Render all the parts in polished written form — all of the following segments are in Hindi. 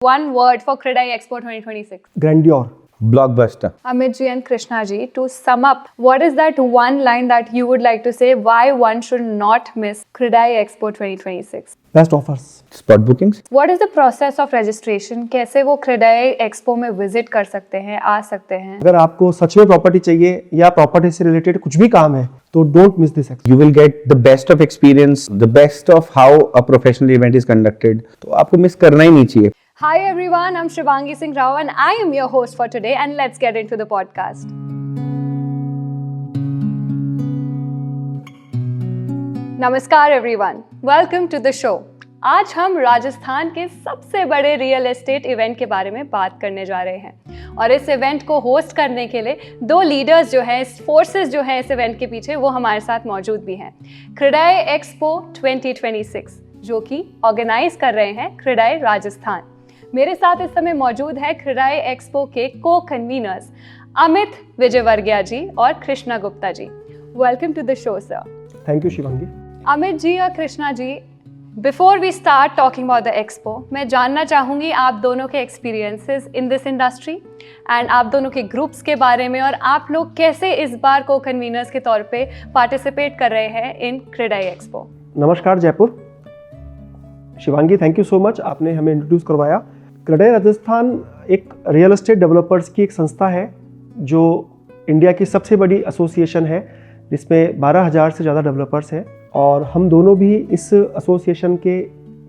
One word for Credai Expo 2026. Grandeur. Blockbuster. Amit ji and Krishna ji, to sum up, what is that one line that you would like to say why one should not miss Credai Expo 2026? Best offers. Spot bookings. What is the process of registration? कैसे वो Credai Expo में विजिट कर सकते हैं, आ सकते हैं? अगर आपको सच में प्रॉपर्टी चाहिए या प्रॉपर्टी से रिलेटेड कुछ भी काम है तो don't miss this expo. You will get the best of experience, the best of how a professional event is conducted. तो आपको मिस करना ही नहीं चाहिए. Hi everyone, I'm Shivangi Singh Rao and I am your host for today, and let's get into the podcast. नमस्कार everyone, welcome to the show. आज हम राजस्थान के सबसे बड़े रियल एस्टेट इवेंट के बारे में बात करने जा रहे हैं और इस इवेंट को होस्ट करने के लिए दो लीडर्स जो हैं, फोर्सेस जो हैं इस इवेंट के पीछे, वो हमारे साथ मौजूद भी हैं. क्रेडाई एक्सपो 2026 जो कि ऑर्गेनाइज कर रहे हैं क्रेडाई राजस्थान. मेरे साथ इस समय मौजूद है क्रेडाई एक्सपो के को कन्वीनर्स अमित विजयवर्गीय जी और Krishna Gupta ji. Welcome to the show sir. Thank you Shivangi. Amit ji और Krishna ji, before we start talking about the expo, मैं जानना चाहूँगी आप दोनों के experiences in this industry and आप दोनों के ग्रुप्स के बारे में, और आप लोग कैसे इस बार को कन्वीनर्स के तौर पे पार्टिसिपेट कर रहे हैं इन क्रेडाई एक्सपो. नमस्कार Jaipur. Shivangi, thank you so much, आपने हमें इंट्रोड्यूस करवाया. क्रेडाई राजस्थान एक रियल एस्टेट डेवलपर्स की एक संस्था है जो इंडिया की सबसे बड़ी एसोसिएशन है जिसमें 12,000 से ज़्यादा डेवलपर्स हैं और हम दोनों भी इस एसोसिएशन के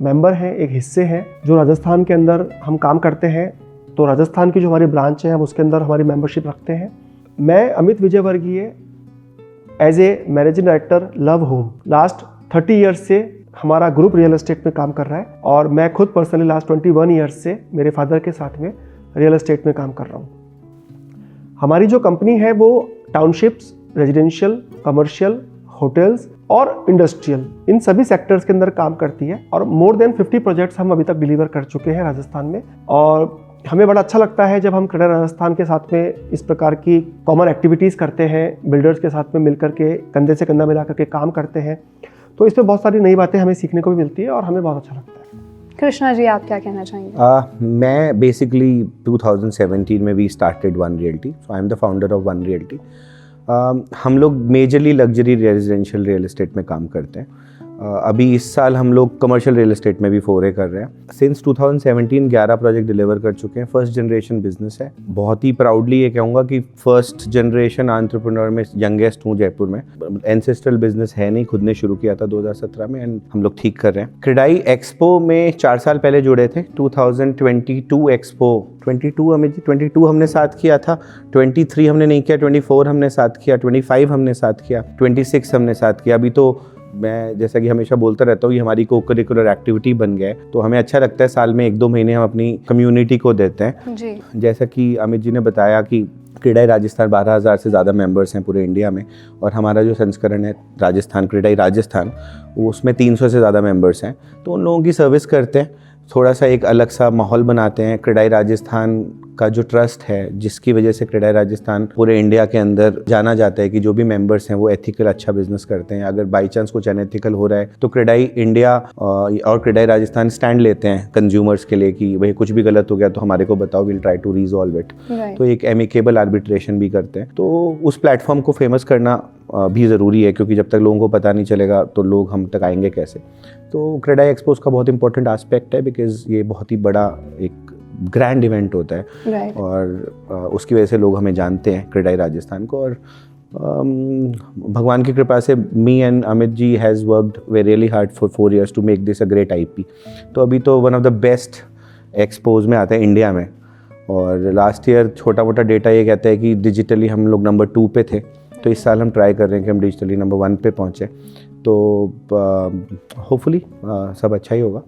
मेंबर हैं, एक हिस्से हैं जो राजस्थान के अंदर हम काम करते हैं. तो राजस्थान की जो हमारी ब्रांच है हम उसके अंदर हमारी मेंबरशिप रखते हैं. मैं Amit Vijayvargiya as a managing director Love Home last 30 years से हमारा ग्रुप रियल एस्टेट में काम कर रहा है और मैं खुद पर्सनली लास्ट 21 ईयर्स से मेरे फादर के साथ में रियल एस्टेट में काम कर रहा हूँ. हमारी जो कंपनी है वो टाउनशिप्स, रेजिडेंशियल, कमर्शियल, होटल्स और इंडस्ट्रियल, इन सभी सेक्टर्स के अंदर काम करती है और मोर देन 50 प्रोजेक्ट्स हम अभी तक डिलीवर कर चुके हैं राजस्थान में. और हमें बड़ा अच्छा लगता है जब हम क्रेडाई राजस्थान के साथ में इस प्रकार की कॉमन एक्टिविटीज़ करते हैं, बिल्डर्स के साथ में मिलकर के कंधे से कंधा मिला करके काम करते हैं. तो इसमें बहुत सारी नई बातें हमें सीखने को भी मिलती है और हमें बहुत अच्छा लगता है. कृष्णा जी, आप क्या कहना चाहेंगे? मैं बेसिकली 2017 में we started one realty, so I am the founder of one realty. हम लोग majorly luxury residential real estate में काम करते हैं. अभी इस साल हम लोग कमर्शियल रियल एस्टेट में भी फोरे कर रहे हैं. सिंस 2017 11 प्रोजेक्ट डिलीवर कर चुके हैं. फर्स्ट जनरेशन बिजनेस है. बहुत ही प्राउडली ये कहूँगा कि फर्स्ट जनरेशन एंटरप्रेन्योर में यंगेस्ट हूँ जयपुर में. एंसेस्ट्रल बिजनेस है नहीं, खुद ने शुरू किया था 2017 में एंड हम लोग ठीक कर रहे हैं. क्रेडाई एक्सपो में 4 साल पहले जुड़े थे. 2022 एक्सपो 22 हमें 22 हमने साथ किया था, 23 हमने नहीं किया, 24 हमने साथ किया, 25 हमने साथ किया, 26 हमने साथ किया. अभी तो मैं जैसा कि हमेशा बोलता रहता हूँ, ये हमारी को करिकुलर एक्टिविटी बन गया है. तो हमें अच्छा लगता है साल में 1-2 महीने हम अपनी कम्युनिटी को देते हैं जी. जैसा कि अमित जी ने बताया कि क्रेडाई राजस्थान 12,000 से ज़्यादा मेंबर्स हैं पूरे इंडिया में और हमारा जो संस्करण है राजस्थान, क्रेडाई राजस्थान, वो उसमें 300 से ज़्यादा मेंबर्स हैं. तो उन लोगों की सर्विस करते हैं, थोड़ा सा एक अलग सा माहौल बनाते हैं. क्रेडाई राजस्थान का जो ट्रस्ट है जिसकी वजह से क्रेडाई राजस्थान पूरे इंडिया के अंदर जाना जाता है कि जो भी मेंबर्स हैं वो एथिकल अच्छा बिजनेस करते हैं. अगर बाई चांस कुछ अनएथिकल हो रहा है तो क्रेडाई इंडिया और क्रेडाई राजस्थान स्टैंड लेते हैं कंज्यूमर्स के लिए कि भाई कुछ भी गलत हो गया तो हमारे को बताओ, will try to resolve it. तो एक एमिकेबल आर्बिट्रेशन भी करते हैं. तो उस प्लेटफॉर्म को फेमस करना भी ज़रूरी है क्योंकि जब तक लोगों को पता नहीं चलेगा तो लोग हम तक आएंगे कैसे. तो क्रेडाई एक्सपोज का बहुत इंपॉर्टेंट एस्पेक्ट है बिकॉज ये बहुत ही बड़ा एक ग्रैंड इवेंट होता है. Right. और उसकी वजह से लोग हमें जानते हैं क्रेडाई राजस्थान को. और भगवान की कृपा से me and Amit ji has worked very really hard for 4 years to make this a great IP. तो अभी तो one of the best expos में आता है इंडिया में. और लास्ट ईयर छोटा मोटा डेटा ये कहता है कि डिजिटली हम लोग नंबर 2 पे थे. तो इस साल हम ट्राई कर रहे हैं कि हम डिजिटली नंबर 1 पे पहुँचे. तो होपफुली सब अच्छा ही होगा.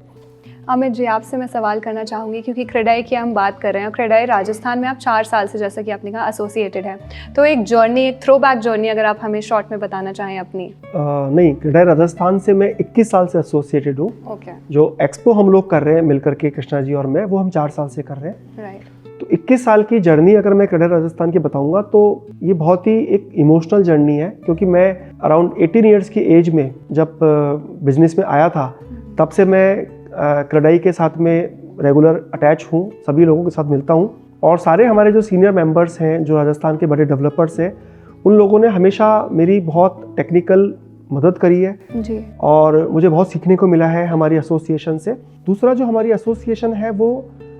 अमित जी, आपसे मैं सवाल करना चाहूँगी क्योंकि क्रेडाई की हम बात कर रहे हैं. क्रेडाई राजस्थान में आप 4 साल से, जैसा कि आपने कहा, एसोसिएटेड है. तो एक जर्नी, एक थ्रोबैक जर्नी अगर आप हमें शॉर्ट में बताना चाहें अपनी. नहीं, क्रेडाई राजस्थान से मैं 21 साल से एसोसिएटेड हूँ. ओके. जो एक्सपो हम लोग कर रहे हैं मिलकर के, कृष्णा जी और मैं, वो हम 4 साल से कर रहे हैं. राइट. तो 21 साल की जर्नी अगर मैं क्रेडाई राजस्थान की बताऊंगा तो ये बहुत ही एक इमोशनल जर्नी है क्योंकि मैं अराउंड 18 ईयर्स की एज में जब बिजनेस में आया था तब से मैं क्रेडाई के साथ में रेगुलर अटैच हूँ, सभी लोगों के साथ मिलता हूँ और सारे हमारे जो सीनियर मेंबर्स हैं, जो राजस्थान के बड़े डेवलपर्स हैं, उन लोगों ने हमेशा मेरी बहुत टेक्निकल मदद करी है जी। और मुझे बहुत सीखने को मिला है हमारी एसोसिएशन से। दूसरा जो हमारी एसोसिएशन है वो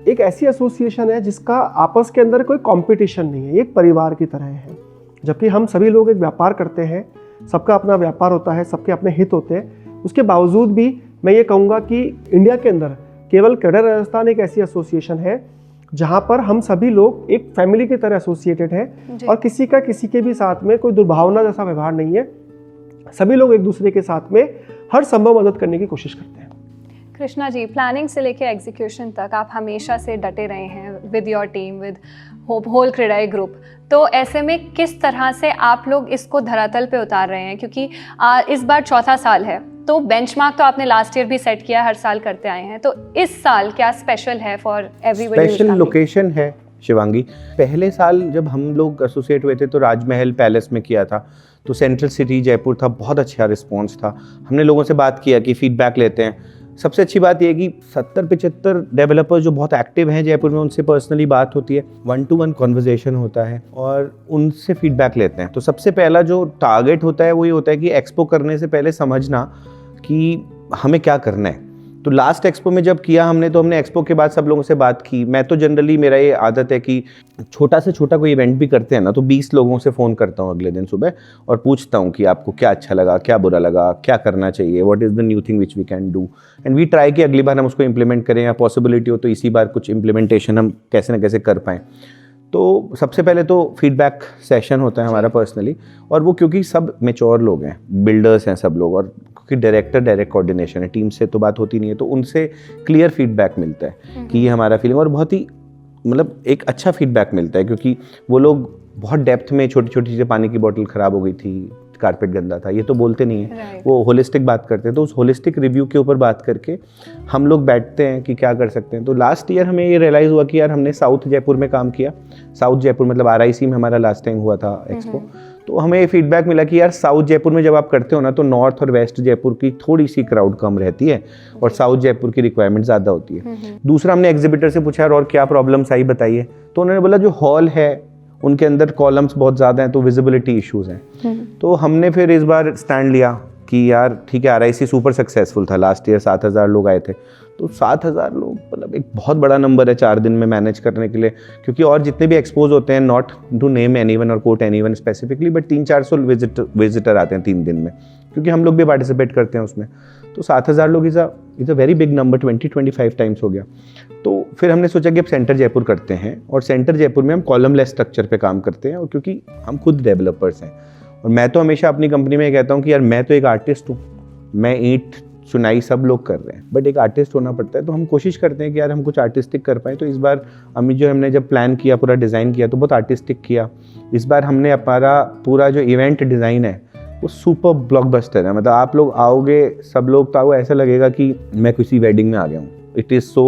एक ऐसी एसोसिएशन है जिसका आपस के अंदर कोई कंपटीशन नहीं है, एक परिवार की तरह है। जबकि हम सभी लोग एक व्यापार करते हैं, सबका अपना व्यापार होता है, सबके अपने हित होते हैं, उसके बावजूद भी मैं ये कहूँगा कि इंडिया के अंदर केवल कैडर राजस्थान एक ऐसी एसोसिएशन है जहाँ पर हम सभी लोग एक फैमिली की तरह एसोसिएटेड हैं और किसी का किसी के भी साथ में कोई दुर्भावना जैसा व्यवहार नहीं है। सभी लोग एक दूसरे के साथ में हर संभव मदद करने की कोशिश करते हैं। कृष्णा जी, प्लानिंग से लेकर एग्जीक्यूशन तक आप हमेशा से डटे रहे हैं with your team, with whole CREDAI group. तो ऐसे में किस तरह से आप लोग इसको धरातल पे उतार रहे हैं, क्योंकि इस बार चौथा साल है, तो बेंचमार्क तो आपने लास्ट ईयर भी सेट किया, हर साल करते आए हैं, तो इस साल क्या स्पेशल है फॉर एवरीबॉडी? स्पेशल लोकेशन है शिवांगी। पहले साल जब हम लोग एसोसिएट हुए थे तो राजमहल पैलेस में किया था, तो सेंट्रल सिटी जयपुर था, बहुत अच्छा रिस्पॉन्स था। हमने लोगों से बात किया कि फीडबैक लेते हैं। सबसे अच्छी बात यह है कि 70-75 डेवलपर्स जो बहुत एक्टिव हैं जयपुर में, उनसे पर्सनली बात होती है, 1-to-1 कॉन्वर्जेशन होता है और उनसे फीडबैक लेते हैं। तो सबसे पहला जो टारगेट होता है वो ये होता है कि एक्सपो करने से पहले समझना कि हमें क्या करना है। तो लास्ट एक्सपो में जब किया हमने, तो हमने एक्सपो के बाद सब लोगों से बात की। मैं तो जनरली मेरा ये आदत है कि छोटा से छोटा कोई इवेंट भी करते हैं ना, तो 20 लोगों से फ़ोन करता हूँ अगले दिन सुबह और पूछता हूँ कि आपको क्या अच्छा लगा, क्या बुरा लगा, क्या करना चाहिए, what is the new thing which we can do, and we try कि अगली बार हम उसको इम्प्लीमेंट करें, या पॉसिबिलिटी हो तो इसी बार कुछ इम्प्लीमेंटेशन हम कैसे ना कैसे कर पाएँ। तो सबसे पहले तो फीडबैक सेशन होता है हमारा पर्सनली, और वो क्योंकि सब मैच्योर लोग हैं, बिल्डर्स हैं सब लोग, और क्योंकि डायरेक्ट कोऑर्डिनेशन है, टीम से तो बात होती नहीं है, तो उनसे क्लियर फीडबैक मिलता है कि ये हमारा फीलिंग, और बहुत ही मतलब एक अच्छा फीडबैक मिलता है, क्योंकि वो लोग बहुत डेप्थ में छोटी छोटी चीज़ें, पानी की बोतल ख़राब हो गई थी, कारपेट गंदा था, ये तो बोलते नहीं है, वो होलिस्टिक बात करते हैं। तो उस होलिस्टिक रिव्यू के ऊपर बात करके हम लोग बैठते हैं कि क्या कर सकते हैं। तो लास्ट ईयर हमें ये रियलाइज़ हुआ कि यार हमने साउथ जयपुर में काम किया, साउथ जयपुर मतलब RIC में हमारा लास्ट टाइम हुआ था एक्सपो। तो हमें ये फीडबैक मिला कि यार साउथ जयपुर में जब आप करते हो ना, तो नॉर्थ और वेस्ट जयपुर की थोड़ी सी क्राउड कम रहती है और साउथ जयपुर की रिक्वायरमेंट ज़्यादा होती है। दूसरा, हमने एग्जिबिटर से पूछा और क्या प्रॉब्लम्स आई बताइए, तो उन्होंने बोला जो हॉल है उनके अंदर कॉलम्स बहुत ज़्यादा हैं, तो विजिबिलिटी इश्यूज़ हैं। तो हमने फिर इस बार स्टैंड लिया कि यार ठीक है, RIC सुपर सक्सेसफुल था, लास्ट ईयर 7,000 लोग आए थे, तो 7,000 लोग मतलब एक बहुत बड़ा नंबर है 4 दिन में मैनेज करने के लिए। क्योंकि और जितने भी एक्सपोज होते हैं, नॉट टू नेम एनीवन और quote anyone specifically, but 300-400 visitor आते हैं 3 दिन में, क्योंकि हम लोग भी पार्टिसिपेट करते हैं उसमें। तो 7,000 लोग is a very big number, 20-25 times हो गया। तो फिर हमने सोचा कि अब सेंटर जयपुर करते हैं, और सेंटर जयपुर में हम कॉलमलेस स्ट्रक्चर पे काम करते हैं, और क्योंकि हम खुद डेवलपर्स हैं, और मैं तो हमेशा अपनी कंपनी में कहता हूँ कि यार मैं तो एक आर्टिस्ट हूँ, मैं ईंट चुनाई सब लोग कर रहे हैं, बट एक आर्टिस्ट होना पड़ता है। तो हम कोशिश करते हैं कि यार हम कुछ आर्टिस्टिक कर पाएँ। तो इस बार हमने जब प्लान किया, पूरा डिज़ाइन किया, तो बहुत आर्टिस्टिक किया। इस बार हमने हमारा पूरा जो इवेंट डिज़ाइन है वो सुपर ब्लॉकबस्टर है। मतलब आप लोग आओगे, सब लोग, तो आपको ऐसा लगेगा कि मैं किसी वेडिंग में आ गया हूँ। It is so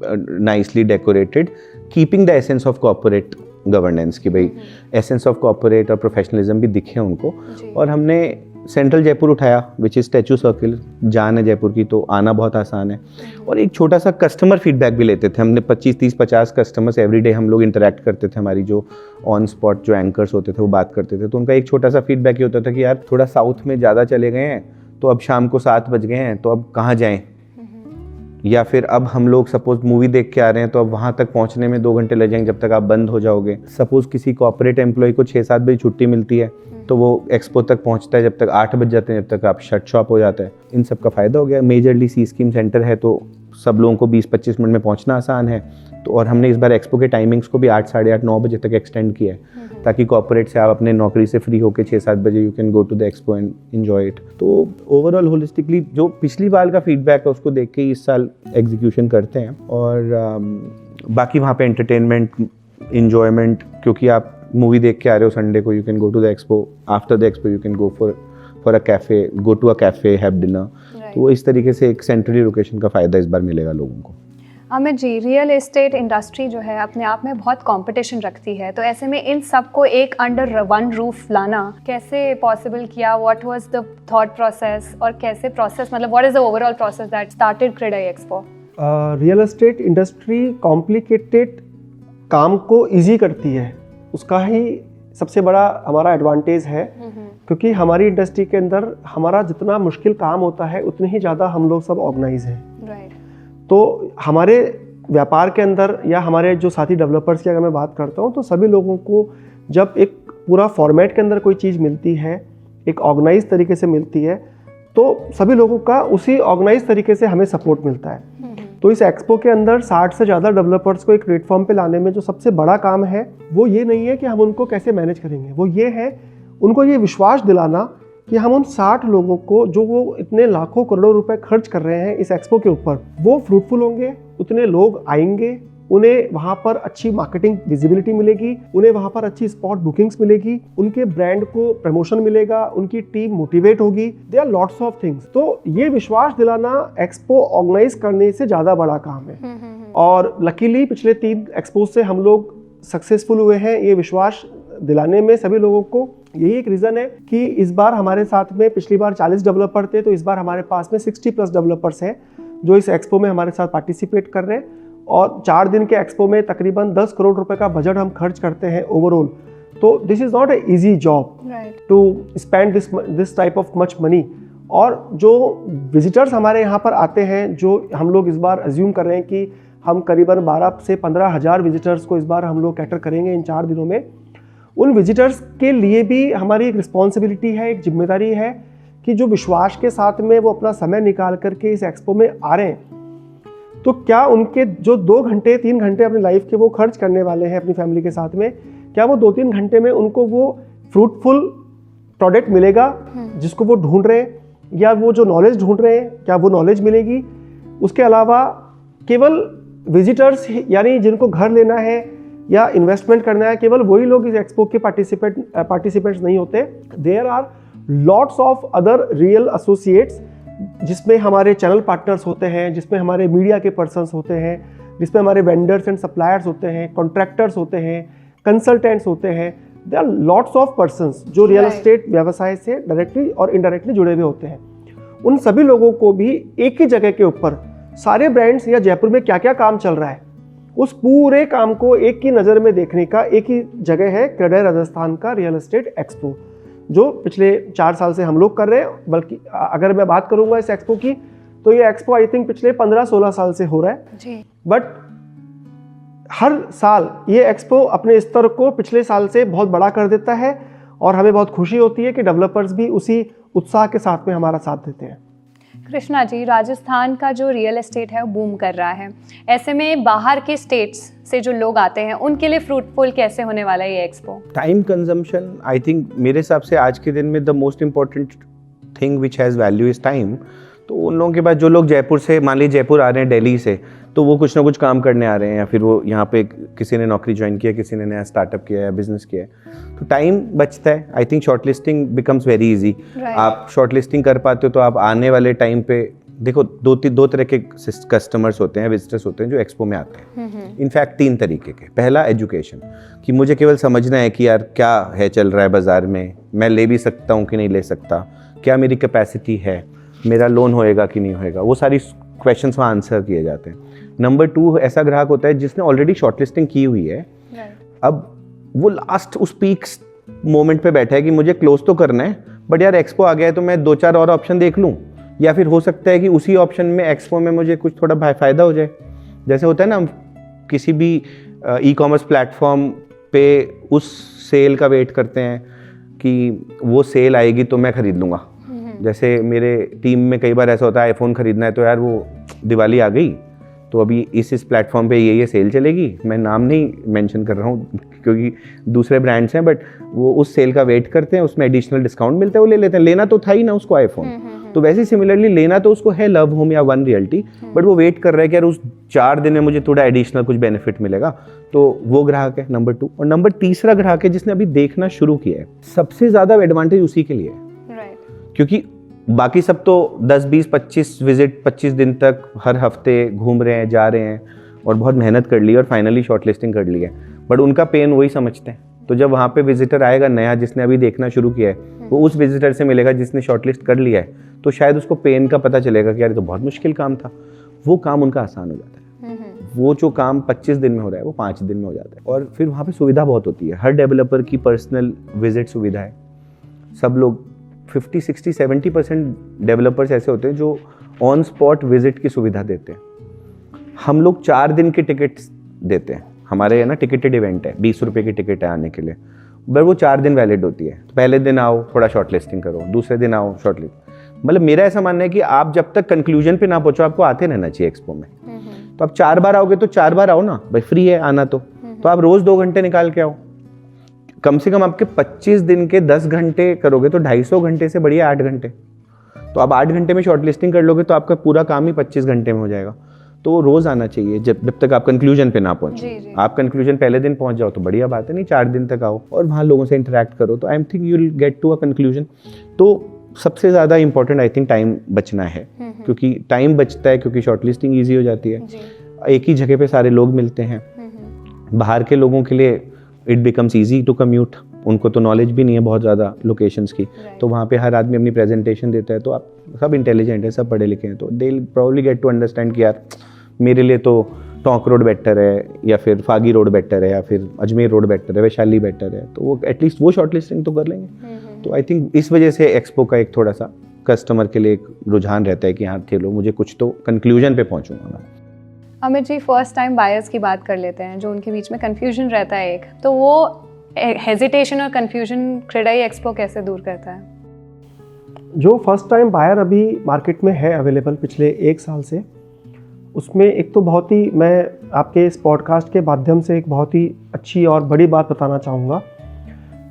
nicely decorated, keeping the essence of corporate governance, की भाई एसेंस ऑफ कॉर्पोरेट और प्रोफेशनलिज्म भी दिखे उनको। और हमने सेंट्रल जयपुर उठाया, विच इज़ स्टैचू सर्किल, जान है जयपुर की, तो आना बहुत आसान है। और एक छोटा सा कस्टमर फीडबैक भी लेते थे हमने, 25-30-50 कस्टमर्स एवरीडे हम लोग इंटरेक्ट करते थे। हमारी जो ऑन स्पॉट जो एंकर्स होते थे वो बात करते थे, तो उनका एक छोटा सा फीडबैक ये होता था कि यार थोड़ा साउथ में ज़्यादा चले गए हैं, तो अब शाम को 7 बज गए हैं, तो अब कहाँ जाएँ, या फिर अब हम लोग सपोज मूवी देख के आ रहे हैं, तो अब वहाँ तक पहुँचने में 2 घंटे लग जाएंगे जब तक आप बंद हो जाओगे। सपोज किसी कॉर्पोरेट एम्प्लॉय को 6-7 बजे छुट्टी मिलती है, तो वो एक्सपो तक पहुँचता है जब तक 8 बज जाते हैं, जब तक आप शट शॉप हो जाता है। इन सब का फ़ायदा हो गया। मेजरली सी स्कीम सेंटर है, तो सब लोगों को 20-25 मिनट में पहुँचना आसान है। तो और हमने इस बार एक्सपो के टाइमिंग्स को भी 8, 8:30, 9 बजे तक एक्सटेंड किया है, ताकि कॉर्पोरेट से आप अपने नौकरी से फ्री होकर 6-7 बजे you can go to the expo and enjoy it. तो ओवरऑल होलिस्टिकली जो पिछली बार का फीडबैक है उसको देख के इस साल एग्जीक्यूशन करते हैं। और बाकी वहाँ पे एंटरटेनमेंट, इंजॉयमेंट, क्योंकि आप मूवी देख के आ रहे हो संडे को, you can go to the expo, after the expo you can go for a cafe, go to a cafe, have dinner. तो इस तरीके से एक सेंट्रली लोकेशन का फ़ायदा इस बार मिलेगा लोगों को। Amit ji, real estate industry जो है अपने आप में बहुत कंपटीशन रखती है, तो ऐसे में इन सबको एक अंडर वन रूफ लाना कैसे पॉसिबल किया? What was the thought process, और कैसे प्रोसेस, मतलब what is the overall process that started CREDAI expo? Real estate industry complicated काम को इजी करती है, उसका ही सबसे बड़ा हमारा एडवांटेज है, क्योंकि हमारी इंडस्ट्री के अंदर हमारा जितना मुश्किल काम होता है उतने ही ज़्यादा हम लोग सब ऑर्गेनाइज हैं। तो हमारे व्यापार के अंदर या हमारे जो साथी डेवलपर्स की अगर मैं बात करता हूँ तो सभी लोगों को जब एक पूरा फॉर्मेट के अंदर कोई चीज़ मिलती है, एक ऑर्गेनाइज तरीके से मिलती है, तो सभी लोगों का उसी ऑर्गेनाइज तरीके से हमें सपोर्ट मिलता है। तो इस एक्सपो के अंदर 60 से ज़्यादा डेवलपर्स को एक प्लेटफॉर्म पे लाने में जो सबसे बड़ा काम है वो ये नहीं है कि हम उनको कैसे मैनेज करेंगे, वो ये है उनको ये विश्वास दिलाना कि हम उन 60 लोगों को जो वो इतने लाखों करोड़ों रुपए खर्च कर रहे हैं इस एक्सपो के ऊपर, वो फ्रूटफुल होंगे, उतने लोग आएंगे, उन्हें वहाँ पर अच्छी मार्केटिंग विजिबिलिटी मिलेगी, उन्हें वहाँ पर अच्छी स्पॉट बुकिंग्स मिलेगी, उनके ब्रांड को प्रमोशन मिलेगा, उनकी टीम मोटिवेट होगी, they are lots of things. तो ये विश्वास दिलाना एक्सपो ऑर्गेनाइज करने से ज़्यादा बड़ा काम है। और लकीली पिछले 3 एक्सपोज से हम लोग सक्सेसफुल हुए हैं ये विश्वास दिलाने में सभी लोगों को। यही एक रीज़न है कि इस बार हमारे साथ में, पिछली बार 40 डेवलपर थे, तो इस बार हमारे पास में 60+ डेवलपर्स हैं जो इस एक्सपो में हमारे साथ पार्टिसिपेट कर रहे हैं। और 4 दिन के एक्सपो में तकरीबन 10 करोड़ रुपए का बजट हम खर्च करते हैं ओवरऑल। तो this is not a easy job to spend this type of much money. और जो विजिटर्स हमारे यहाँ पर आते हैं, जो हम लोग इस बार अज्यूम कर रहे हैं कि हम करीबन 12 से 15 हज़ार विजिटर्स को इस बार हम लोग कैटर करेंगे इन 4 दिनों में। उन विजिटर्स के लिए भी हमारी एक रिस्पॉन्सिबिलिटी है, एक जिम्मेदारी है कि जो विश्वास के साथ में वो अपना समय निकाल करके इस एक्सपो में आ रहे हैं, तो क्या उनके जो 2 घंटे 3 घंटे अपनी लाइफ के वो खर्च करने वाले हैं अपनी फैमिली के साथ में, क्या वो 2-3 घंटे में उनको वो फ्रूटफुल प्रोडक्ट मिलेगा जिसको वो ढूंढ रहे हैं, या वो जो नॉलेज ढूंढ रहे हैं क्या वो नॉलेज मिलेगी। उसके अलावा केवल विजिटर्स यानी जिनको घर लेना है या इन्वेस्टमेंट करना है, केवल वही लोग इस एक्सपो के पार्टिसिपेंट्स नहीं होते। There are lots of other real associates जिसमें हमारे चैनल पार्टनर्स होते हैं, जिसमें हमारे मीडिया के पर्सन्स होते हैं, जिसमें हमारे वेंडर्स एंड सप्लायर्स होते हैं, कॉन्ट्रैक्टर्स होते हैं, कंसल्टेंट्स होते हैं। There are lots of persons जो रियल एस्टेट व्यवसाय से डायरेक्टली और इनडायरेक्टली जुड़े हुए होते हैं। उन सभी लोगों को भी एक ही जगह के ऊपर सारे ब्रांड्स या जयपुर में क्या क्या काम चल रहा है उस पूरे काम को एक ही नज़र में देखने का एक ही जगह है क्रेडाई राजस्थान का रियल एस्टेट एक्सपो, जो पिछले 4 साल से हम लोग कर रहे हैं। बल्कि अगर मैं बात करूंगा इस एक्सपो की तो ये एक्सपो आई थिंक पिछले 15-16 साल से हो रहा है जी। बट हर साल ये एक्सपो अपने स्तर को पिछले साल से बहुत बड़ा कर देता है और हमें बहुत खुशी होती है कि डेवलपर्स भी उसी उत्साह के साथ में हमारा साथ देते हैं। कृष्णा जी, राजस्थान का जो रियल एस्टेट है वो बूम कर रहा है, ऐसे में बाहर के स्टेट्स से जो लोग आते हैं उनके लिए फ्रूटफुल कैसे होने वाला है ये expo? Time consumption, I think मेरे हिसाब से आज के दिन में the most important thing which has value is time. तो उन लोगों के पास जो लोग जयपुर से, मान लीजिए जयपुर आ रहे हैं दिल्ली से, तो वो कुछ ना कुछ काम करने आ रहे हैं, या फिर वो यहाँ पे किसी ने नौकरी ज्वाइन किया, किसी ने नया स्टार्टअप किया या बिजनेस किया है, तो टाइम बचता है। I think short listing becomes very easy. आप शॉर्ट लिस्टिंग कर पाते हो तो आप आने वाले टाइम पे देखो, दो तरह के कस्टमर्स होते हैं, विजिटर्स होते हैं जो एक्सपो में आते हैं। इनफैक्ट 3 तरीके के। पहला एजुकेशन, कि मुझे केवल समझना है कि यार क्या है चल रहा है बाज़ार में, मैं ले भी सकता हूँ कि नहीं ले सकता, क्या मेरी कैपेसिटी है, मेरा लोन होएगा कि नहीं होएगा, वो सारी क्वेश्चंस वहाँ आंसर किए जाते हैं। नंबर 2 ऐसा ग्राहक होता है जिसने ऑलरेडी शॉर्टलिस्टिंग की हुई है, अब वो लास्ट उस पीक मोमेंट पे बैठा है कि मुझे क्लोज तो करना है, बट यार एक्सपो आ गया है तो मैं 2-4 और ऑप्शन देख लूँ, या फिर हो सकता है कि उसी ऑप्शन में एक्सपो में मुझे कुछ थोड़ा फ़ायदा हो जाए। जैसे होता है ना, हम किसी भी ई कॉमर्स प्लेटफॉर्म पे उस सेल का वेट करते हैं कि वो सेल आएगी तो मैं ख़रीद लूँगा। जैसे मेरे टीम में कई बार ऐसा होता है, आईफोन ख़रीदना है तो यार वो दिवाली आ गई तो अभी इस प्लेटफॉर्म पे ये सेल चलेगी, मैं नाम नहीं मेंशन कर रहा हूँ क्योंकि दूसरे ब्रांड्स हैं, बट वो उस सेल का वेट करते हैं, उसमें एडिशनल डिस्काउंट मिलता है, वो ले लेते हैं। लेना तो था ही ना उसको आईफोन, तो वैसे ही सिमिलरली लेना तो उसको है लव होम या वन रियल्टी, बट वो वेट कर रहा है कि यार उस 4 दिन में मुझे थोड़ा एडिशनल कुछ बेनिफिट मिलेगा, तो वो ग्राहक है नंबर 2। और नंबर 3 ग्राहक है जिसने अभी देखना शुरू किया है। सबसे ज़्यादा एडवांटेज उसी के लिए है, क्योंकि बाकी सब तो 10, 20, 25 विजिट 25 दिन तक हर हफ्ते घूम रहे हैं, जा रहे हैं और बहुत मेहनत कर ली और फाइनली शॉर्टलिस्टिंग कर ली है, बट उनका पेन वही समझते हैं। तो जब वहाँ पे विजिटर आएगा नया जिसने अभी देखना शुरू किया है, वो उस विजिटर से मिलेगा जिसने शॉर्टलिस्ट कर लिया है, तो शायद उसको पेन का पता चलेगा कि यार ये तो बहुत मुश्किल काम था। वो काम उनका आसान हो जाता है। वो जो काम 25 दिन में हो रहा है वो 5 दिन में हो जाता है। और फिर वहाँ पे सुविधा बहुत होती है, हर डेवलपर की पर्सनल विजिट सुविधा है। सब लोग 50, 60, 70% डेवलपर्स ऐसे होते हैं जो ऑन स्पॉट विजिट की सुविधा देते हैं। हम लोग 4 दिन के टिकट्स देते हैं, हमारे है ना टिकटेड इवेंट है, 20 रुपये की टिकट है आने के लिए, बट वो 4 दिन वैलिड होती है। तो पहले दिन आओ थोड़ा शॉर्ट लिस्टिंग करो, दूसरे दिन आओ शॉर्ट लिस्ट, मतलब मेरा ऐसा मानना है कि आप जब तक कंक्लूजन पे ना पहुंचो आपको आते रहना चाहिए एक्सपो में। तो आप 4 बार आओगे तो 4 बार आओ ना भाई, फ्री है आना तो आप रोज 2 घंटे निकाल के आओ। कम से कम आपके 25 दिन के 10 घंटे करोगे तो 250 घंटे से बढ़िया 8 घंटे। तो आप 8 घंटे में शॉर्ट लिस्टिंग कर लोगे तो आपका पूरा काम ही 25 घंटे में हो जाएगा। तो रोज आना चाहिए जब तक आप कंक्लूजन पे ना पहुंचो। आप कंक्लूजन पहले दिन पहुंच जाओ तो बढ़िया बात है, नहीं 4 दिन तक आओ और वहाँ लोगों से इंटरेक्ट करो, तो I think you will get to a conclusion. तो सबसे ज़्यादा इंपॉर्टेंट आई थिंक टाइम बचना है, क्योंकि टाइम बचता है क्योंकि शॉर्ट लिस्टिंग ईजी हो जाती है, एक ही जगह पे सारे लोग मिलते हैं। बाहर के लोगों के लिए it becomes easy to commute, उनको तो नॉलेज भी नहीं है बहुत ज़्यादा लोकेशंस की, तो वहाँ पे हर आदमी अपनी प्रेजेंटेशन देता है, तो आप सब इंटेलिजेंट है, सब पढ़े लिखे हैं, तो they will probably get to understand कि यार मेरे लिए तो टोंक रोड बेटर है, या फिर फागी रोड बेटर है, या फिर अजमेर रोड बेटर है, वैशाली बेटर है, तो वो एटलीस्ट वो शॉर्ट लिस्टिंग तो कर लेंगे। तो आई थिंक इस वजह से एक्सपो का एक थोड़ा सा कस्टमर के लिए एक रुझान रहता है कि हाँ चलो मुझे कुछ तो कंक्लूजन पे पहुँचूंगा मैं। Amit ji, first time buyers की बात कर लेते हैं, जो उनके बीच में कन्फ्यूजन रहता है एक, तो वो हेजिटेशन और कन्फ्यूजन क्रेडाई एक्सपो कैसे दूर करता है? जो फर्स्ट टाइम बायर अभी मार्केट में है अवेलेबल पिछले 1 साल से, उसमें एक तो बहुत ही, मैं आपके इस पॉडकास्ट के माध्यम से एक बहुत ही अच्छी और बड़ी बात बताना चाहूँगा।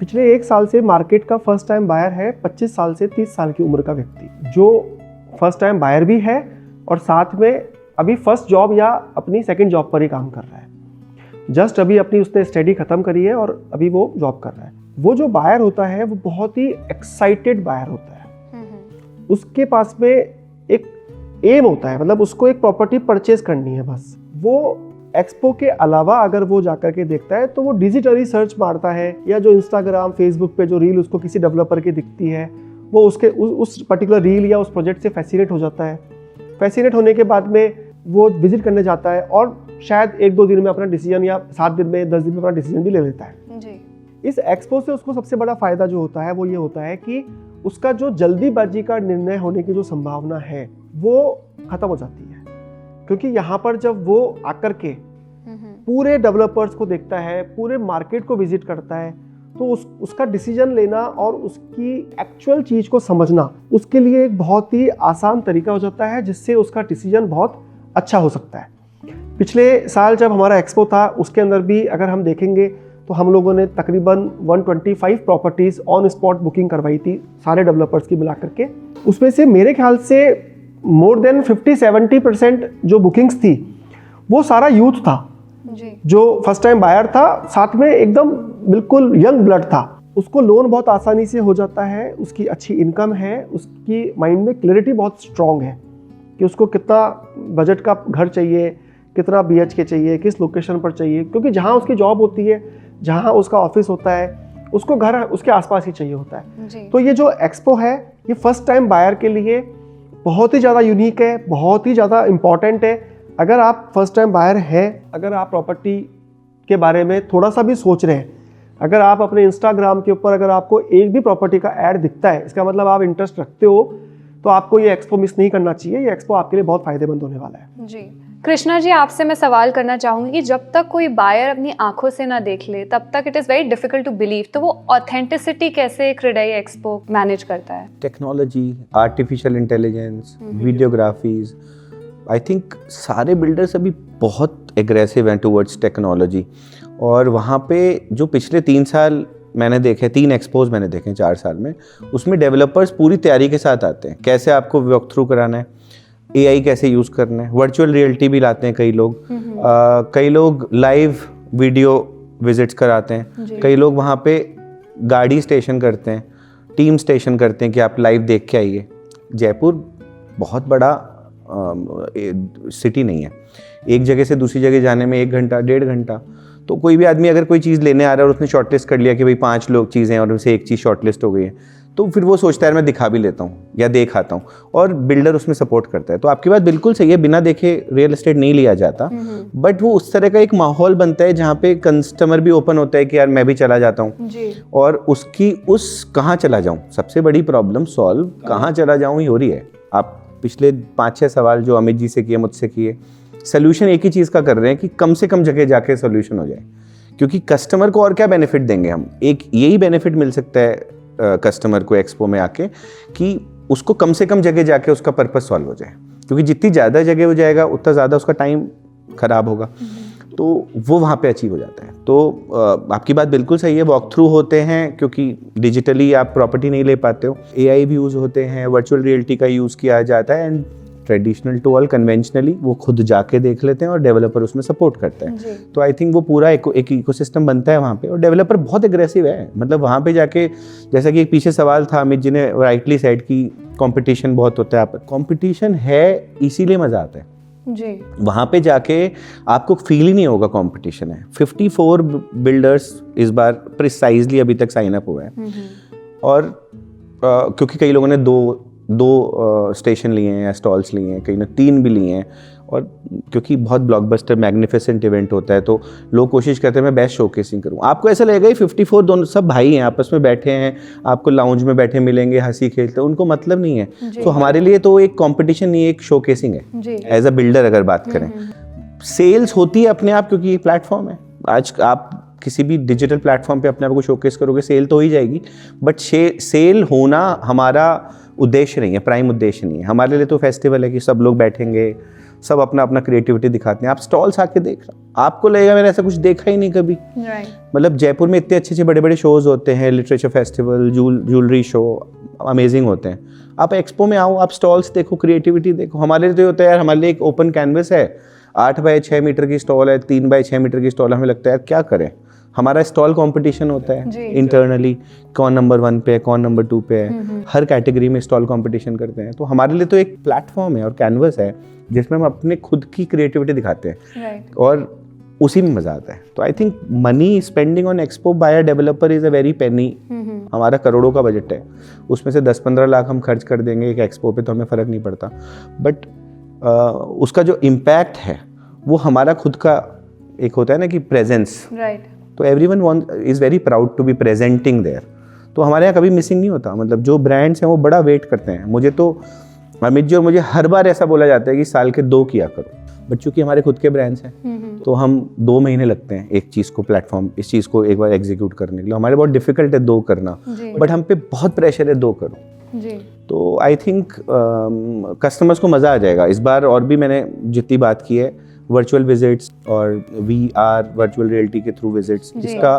पिछले 1 साल से मार्केट का फर्स्ट टाइम बायर है 25 साल से 30 साल की उम्र का व्यक्ति, जो फर्स्ट टाइम बायर भी है और साथ में अभी फर्स्ट जॉब या अपनी सेकंड जॉब पर ही काम कर रहा है। जस्ट अभी अपनी उसने स्टडी ख़त्म करी है और अभी वो जॉब कर रहा है। वो जो बायर होता है वो बहुत ही एक्साइटेड बायर होता है। उसके पास में एक एम होता है, मतलब उसको एक प्रॉपर्टी परचेज करनी है बस। वो एक्सपो के अलावा अगर वो जाकर के देखता है तो वो डिजिटली सर्च मारता है, या जो इंस्टाग्राम फेसबुक पे जो रील उसको किसी डेवलपर की दिखती है वो उसके उस पर्टिकुलर रील या उस प्रोजेक्ट से फैसिनेट हो जाता है। फैसिनेट होने के बाद में वो विजिट करने जाता है और शायद 1-2 दिन में अपना डिसीजन, या 7 दिन में 10 दिन में अपना डिसीजन भी ले लेता है जी। इस एक्सपो से उसको सबसे बड़ा फायदा जो होता है वो ये होता है कि उसका जो जल्दीबाजी का निर्णय होने की जो संभावना है वो खत्म हो जाती है, क्योंकि यहाँ पर जब वो आकर के पूरे डेवलपर्स को देखता है, पूरे मार्केट को विजिट करता है, तो उसका डिसीजन लेना और उसकी एक्चुअल चीज़ को समझना उसके लिए एक बहुत ही आसान तरीका हो जाता है, जिससे उसका डिसीजन बहुत अच्छा हो सकता है। पिछले साल जब हमारा एक्सपो था उसके अंदर भी अगर हम देखेंगे तो हम लोगों ने तकरीबन 125 प्रॉपर्टीज़ ऑन स्पॉट बुकिंग करवाई थी सारे डेवलपर्स की मिला करके। उसमें से मेरे ख्याल से मोर देन 50-70% जो बुकिंग्स थी वो सारा यूथ था जी। जो फर्स्ट टाइम बायर था, साथ में एकदम बिल्कुल यंग ब्लड था। उसको लोन बहुत आसानी से हो जाता है, उसकी अच्छी इनकम है, उसकी माइंड में क्लैरिटी बहुत स्ट्रॉन्ग है कि उसको कितना बजट का घर चाहिए, कितना BHK चाहिए, किस लोकेशन पर चाहिए, क्योंकि जहाँ उसकी जॉब होती है, जहाँ उसका ऑफिस होता है, उसको घर उसके आसपास ही चाहिए होता है जी। तो ये जो एक्सपो है ये फर्स्ट टाइम बायर के लिए बहुत ही ज़्यादा यूनिक है, बहुत ही ज़्यादा इम्पॉर्टेंट है। अगर आप फर्स्ट टाइम बायर हैं, अगर आप प्रॉपर्टी के बारे में थोड़ा सा भी सोच रहे हैं, अगर आप अपने इंस्टाग्राम के ऊपर अगर आपको एक भी प्रॉपर्टी का ऐड दिखता है, इसका मतलब आप इंटरेस्ट रखते हो, तो आपको ये एक्सपो मिस नहीं करना चाहिए। ये एक्सपो आपके लिए बहुत फायदेमंद होने वाला है जी। कृष्णा जी, आपसे मैं सवाल करना चाहूँगी कि जब तक कोई बायर अपनी आंखों से ना देख ले तब तक it is very difficult to believe, तो वो ऑथेंटिसिटी कैसे क्रेडाई एक्सपो मैनेज करता है? Technology, artificial intelligence, videographies, I think सारे बिल्डर्स अभी बहुत एग्रेसिव हैं टुवर्ड्स टेक्नोलॉजी। और वहाँ पे जो पिछले 3 साल मैंने देखे, 3 एक्सपोज मैंने देखे 4 साल में, उसमें डेवलपर्स पूरी तैयारी के साथ आते हैं, कैसे आपको वॉक थ्रू कराना है, AI कैसे यूज़ करना है, वर्चुअल रियलिटी भी लाते हैं कई लोग, कई लोग लाइव वीडियो विजिट्स कराते हैं, कई लोग वहाँ पे गाड़ी स्टेशन करते हैं, टीम स्टेशन करते हैं कि आप लाइव देख के आइए। जयपुर बहुत बड़ा सिटी नहीं है, एक जगह से दूसरी जगह जाने में 1 घंटा 1.5 घंटा, तो कोई भी आदमी अगर कोई चीज़ लेने आ रहा है और उसने शॉर्टलिस्ट कर लिया कि भाई 5 लोग चीज़ें हैं और उनसे एक चीज़ शॉर्टलिस्ट हो गई है, तो फिर वो सोचता है मैं दिखा भी लेता हूँ या देख आता हूँ, और बिल्डर उसमें सपोर्ट करता है। तो आपकी बात बिल्कुल सही है, बिना देखे रियल एस्टेट नहीं लिया जाता, बट वो उस तरह का एक माहौल बनता है जहाँ पे कस्टमर भी ओपन होता है कि यार मैं भी चला जाता हूँ, और उसकी कहाँ चला जाऊँ, सबसे बड़ी प्रॉब्लम सॉल्व कहाँ चला जाऊँ ही हो रही है। आप पिछले 5-6 सवाल जो अमित जी से किए, मुझसे किए, सोल्यूशन एक ही चीज़ का कर रहे हैं कि कम से कम जगह जाके सोल्यूशन हो जाए, क्योंकि कस्टमर को और क्या बेनिफिट देंगे हम, एक यही बेनिफिट मिल सकता है कस्टमर को एक्सपो में आके कि उसको कम से कम जगह जाके उसका पर्पस सॉल्व हो जाए, क्योंकि जितनी ज़्यादा जगह हो जाएगा उतना ज़्यादा उसका टाइम खराब होगा, तो वो वहाँ पे अचीव हो जाता है। तो आपकी बात बिल्कुल सही है, वॉक थ्रू होते हैं क्योंकि डिजिटली आप प्रॉपर्टी नहीं ले पाते हो, AI भी यूज़ होते हैं, वर्चुअल रियलिटी का यूज़ किया जाता है, and traditional to all conventionally वो खुद जाके देख लेते हैं और डेवलपर उसमें सपोर्ट करता है। तो आई थिंक वो पूरा एक इकोसिस्टम बनता है वहाँ पे, और डेवलपर बहुत एग्रेसिव है, मतलब वहाँ पे जाके, जैसा कि एक पीछे सवाल था अमित जी ने राइटली सेड कि कंपटीशन बहुत होता है, कंपटीशन है इसीलिए मज़ा आता है जी। वहाँ पे जाके आपको फील ही नहीं होगा कंपटीशन है। 54 बिल्डर्स इस बार प्रिसाइजली अभी तक साइन अप हुए हैं, और क्योंकि कई लोगों ने दो स्टेशन लिए हैं या स्टॉल्स लिए हैं, कहीं ने 3 भी लिए हैं, और क्योंकि बहुत ब्लॉकबस्टर मैग्निफिसेंट इवेंट होता है तो लोग कोशिश करते हैं मैं बेस्ट शोकेसिंग करूं। आपको ऐसा लगेगा 54 दोनों सब भाई हैं, आपस में बैठे हैं, आपको लाउंज में बैठे मिलेंगे, हंसी खेलते, उनको मतलब नहीं है। तो हमारे लिए तो एक कंपटीशन नहीं, एक शोकेसिंग है एज अ बिल्डर। अगर बात करें सेल्स होती है अपने आप, क्योंकि ये प्लेटफॉर्म है। आज आप किसी भी डिजिटल प्लेटफॉर्म पे अपने आप को शोकेस करोगे, सेल तो हो ही जाएगी, बट सेल होना हमारा उद्देश्य नहीं है, प्राइम उद्देश्य नहीं है। हमारे लिए तो फेस्टिवल है कि सब लोग बैठेंगे, सब अपना अपना क्रिएटिविटी दिखाते हैं। आप स्टॉल्स आके देख रहे हो, आपको लगेगा मैंने ऐसा कुछ देखा ही नहीं कभी। मतलब जयपुर में इतने अच्छे बड़े बड़े शोज होते हैं, literature festival, jewellery show, amazing होते हैं। आप एक्सपो में आओ, आप स्टॉल्स देखो, क्रिएटिविटी देखो। हमारे लिए तो होता है यार, हमारे लिए एक ओपन कैनवस है, 8 बाय 6 मीटर की स्टॉल है, 3 बाय 6 मीटर की स्टॉल, हमें लगता है यार क्या करें। हमारा स्टॉल कंपटीशन होता है इंटरनली, कौन नंबर 1 पे है, कौन नंबर 2 पे है, हर कैटेगरी में स्टॉल कंपटीशन करते हैं। तो हमारे लिए तो एक प्लेटफॉर्म है और कैनवस है जिसमें हम अपने खुद की क्रिएटिविटी दिखाते हैं, और उसी में मजा आता है। तो I think money spending on expo by a developer is a very penny. हमारा करोड़ों का बजट है, उसमें से 10-15 लाख हम खर्च कर देंगे एक एक्सपो पे तो हमें फ़र्क नहीं पड़ता, बट उसका जो इम्पैक्ट है वो हमारा खुद का एक होता है ना कि प्रेजेंस, तो everyone is very proud to be presenting there. तो हमारे यहाँ कभी मिसिंग नहीं होता। मतलब जो ब्रांड्स हैं वो बड़ा वेट करते हैं। मुझे तो अमित जी और मुझे हर बार ऐसा बोला जाता है कि साल के 2 किया करो, बट चूंकि हमारे खुद के ब्रांड्स हैं तो हम 2 महीने लगते हैं एक चीज़ को, प्लेटफॉर्म, इस चीज़ को एक बार एग्जीक्यूट करने के लिए। हमारे बहुत डिफिकल्ट है 2 करना, बट हम पे बहुत प्रेशर है 2 करो जी। तो आई थिंक कस्टमर्स को मज़ा आ जाएगा इस बार। और भी मैंने जितनी बात की है वर्चुअल विजिट्स और VR वर्चुअल रियलिटी के थ्रू विजिट्स, इसका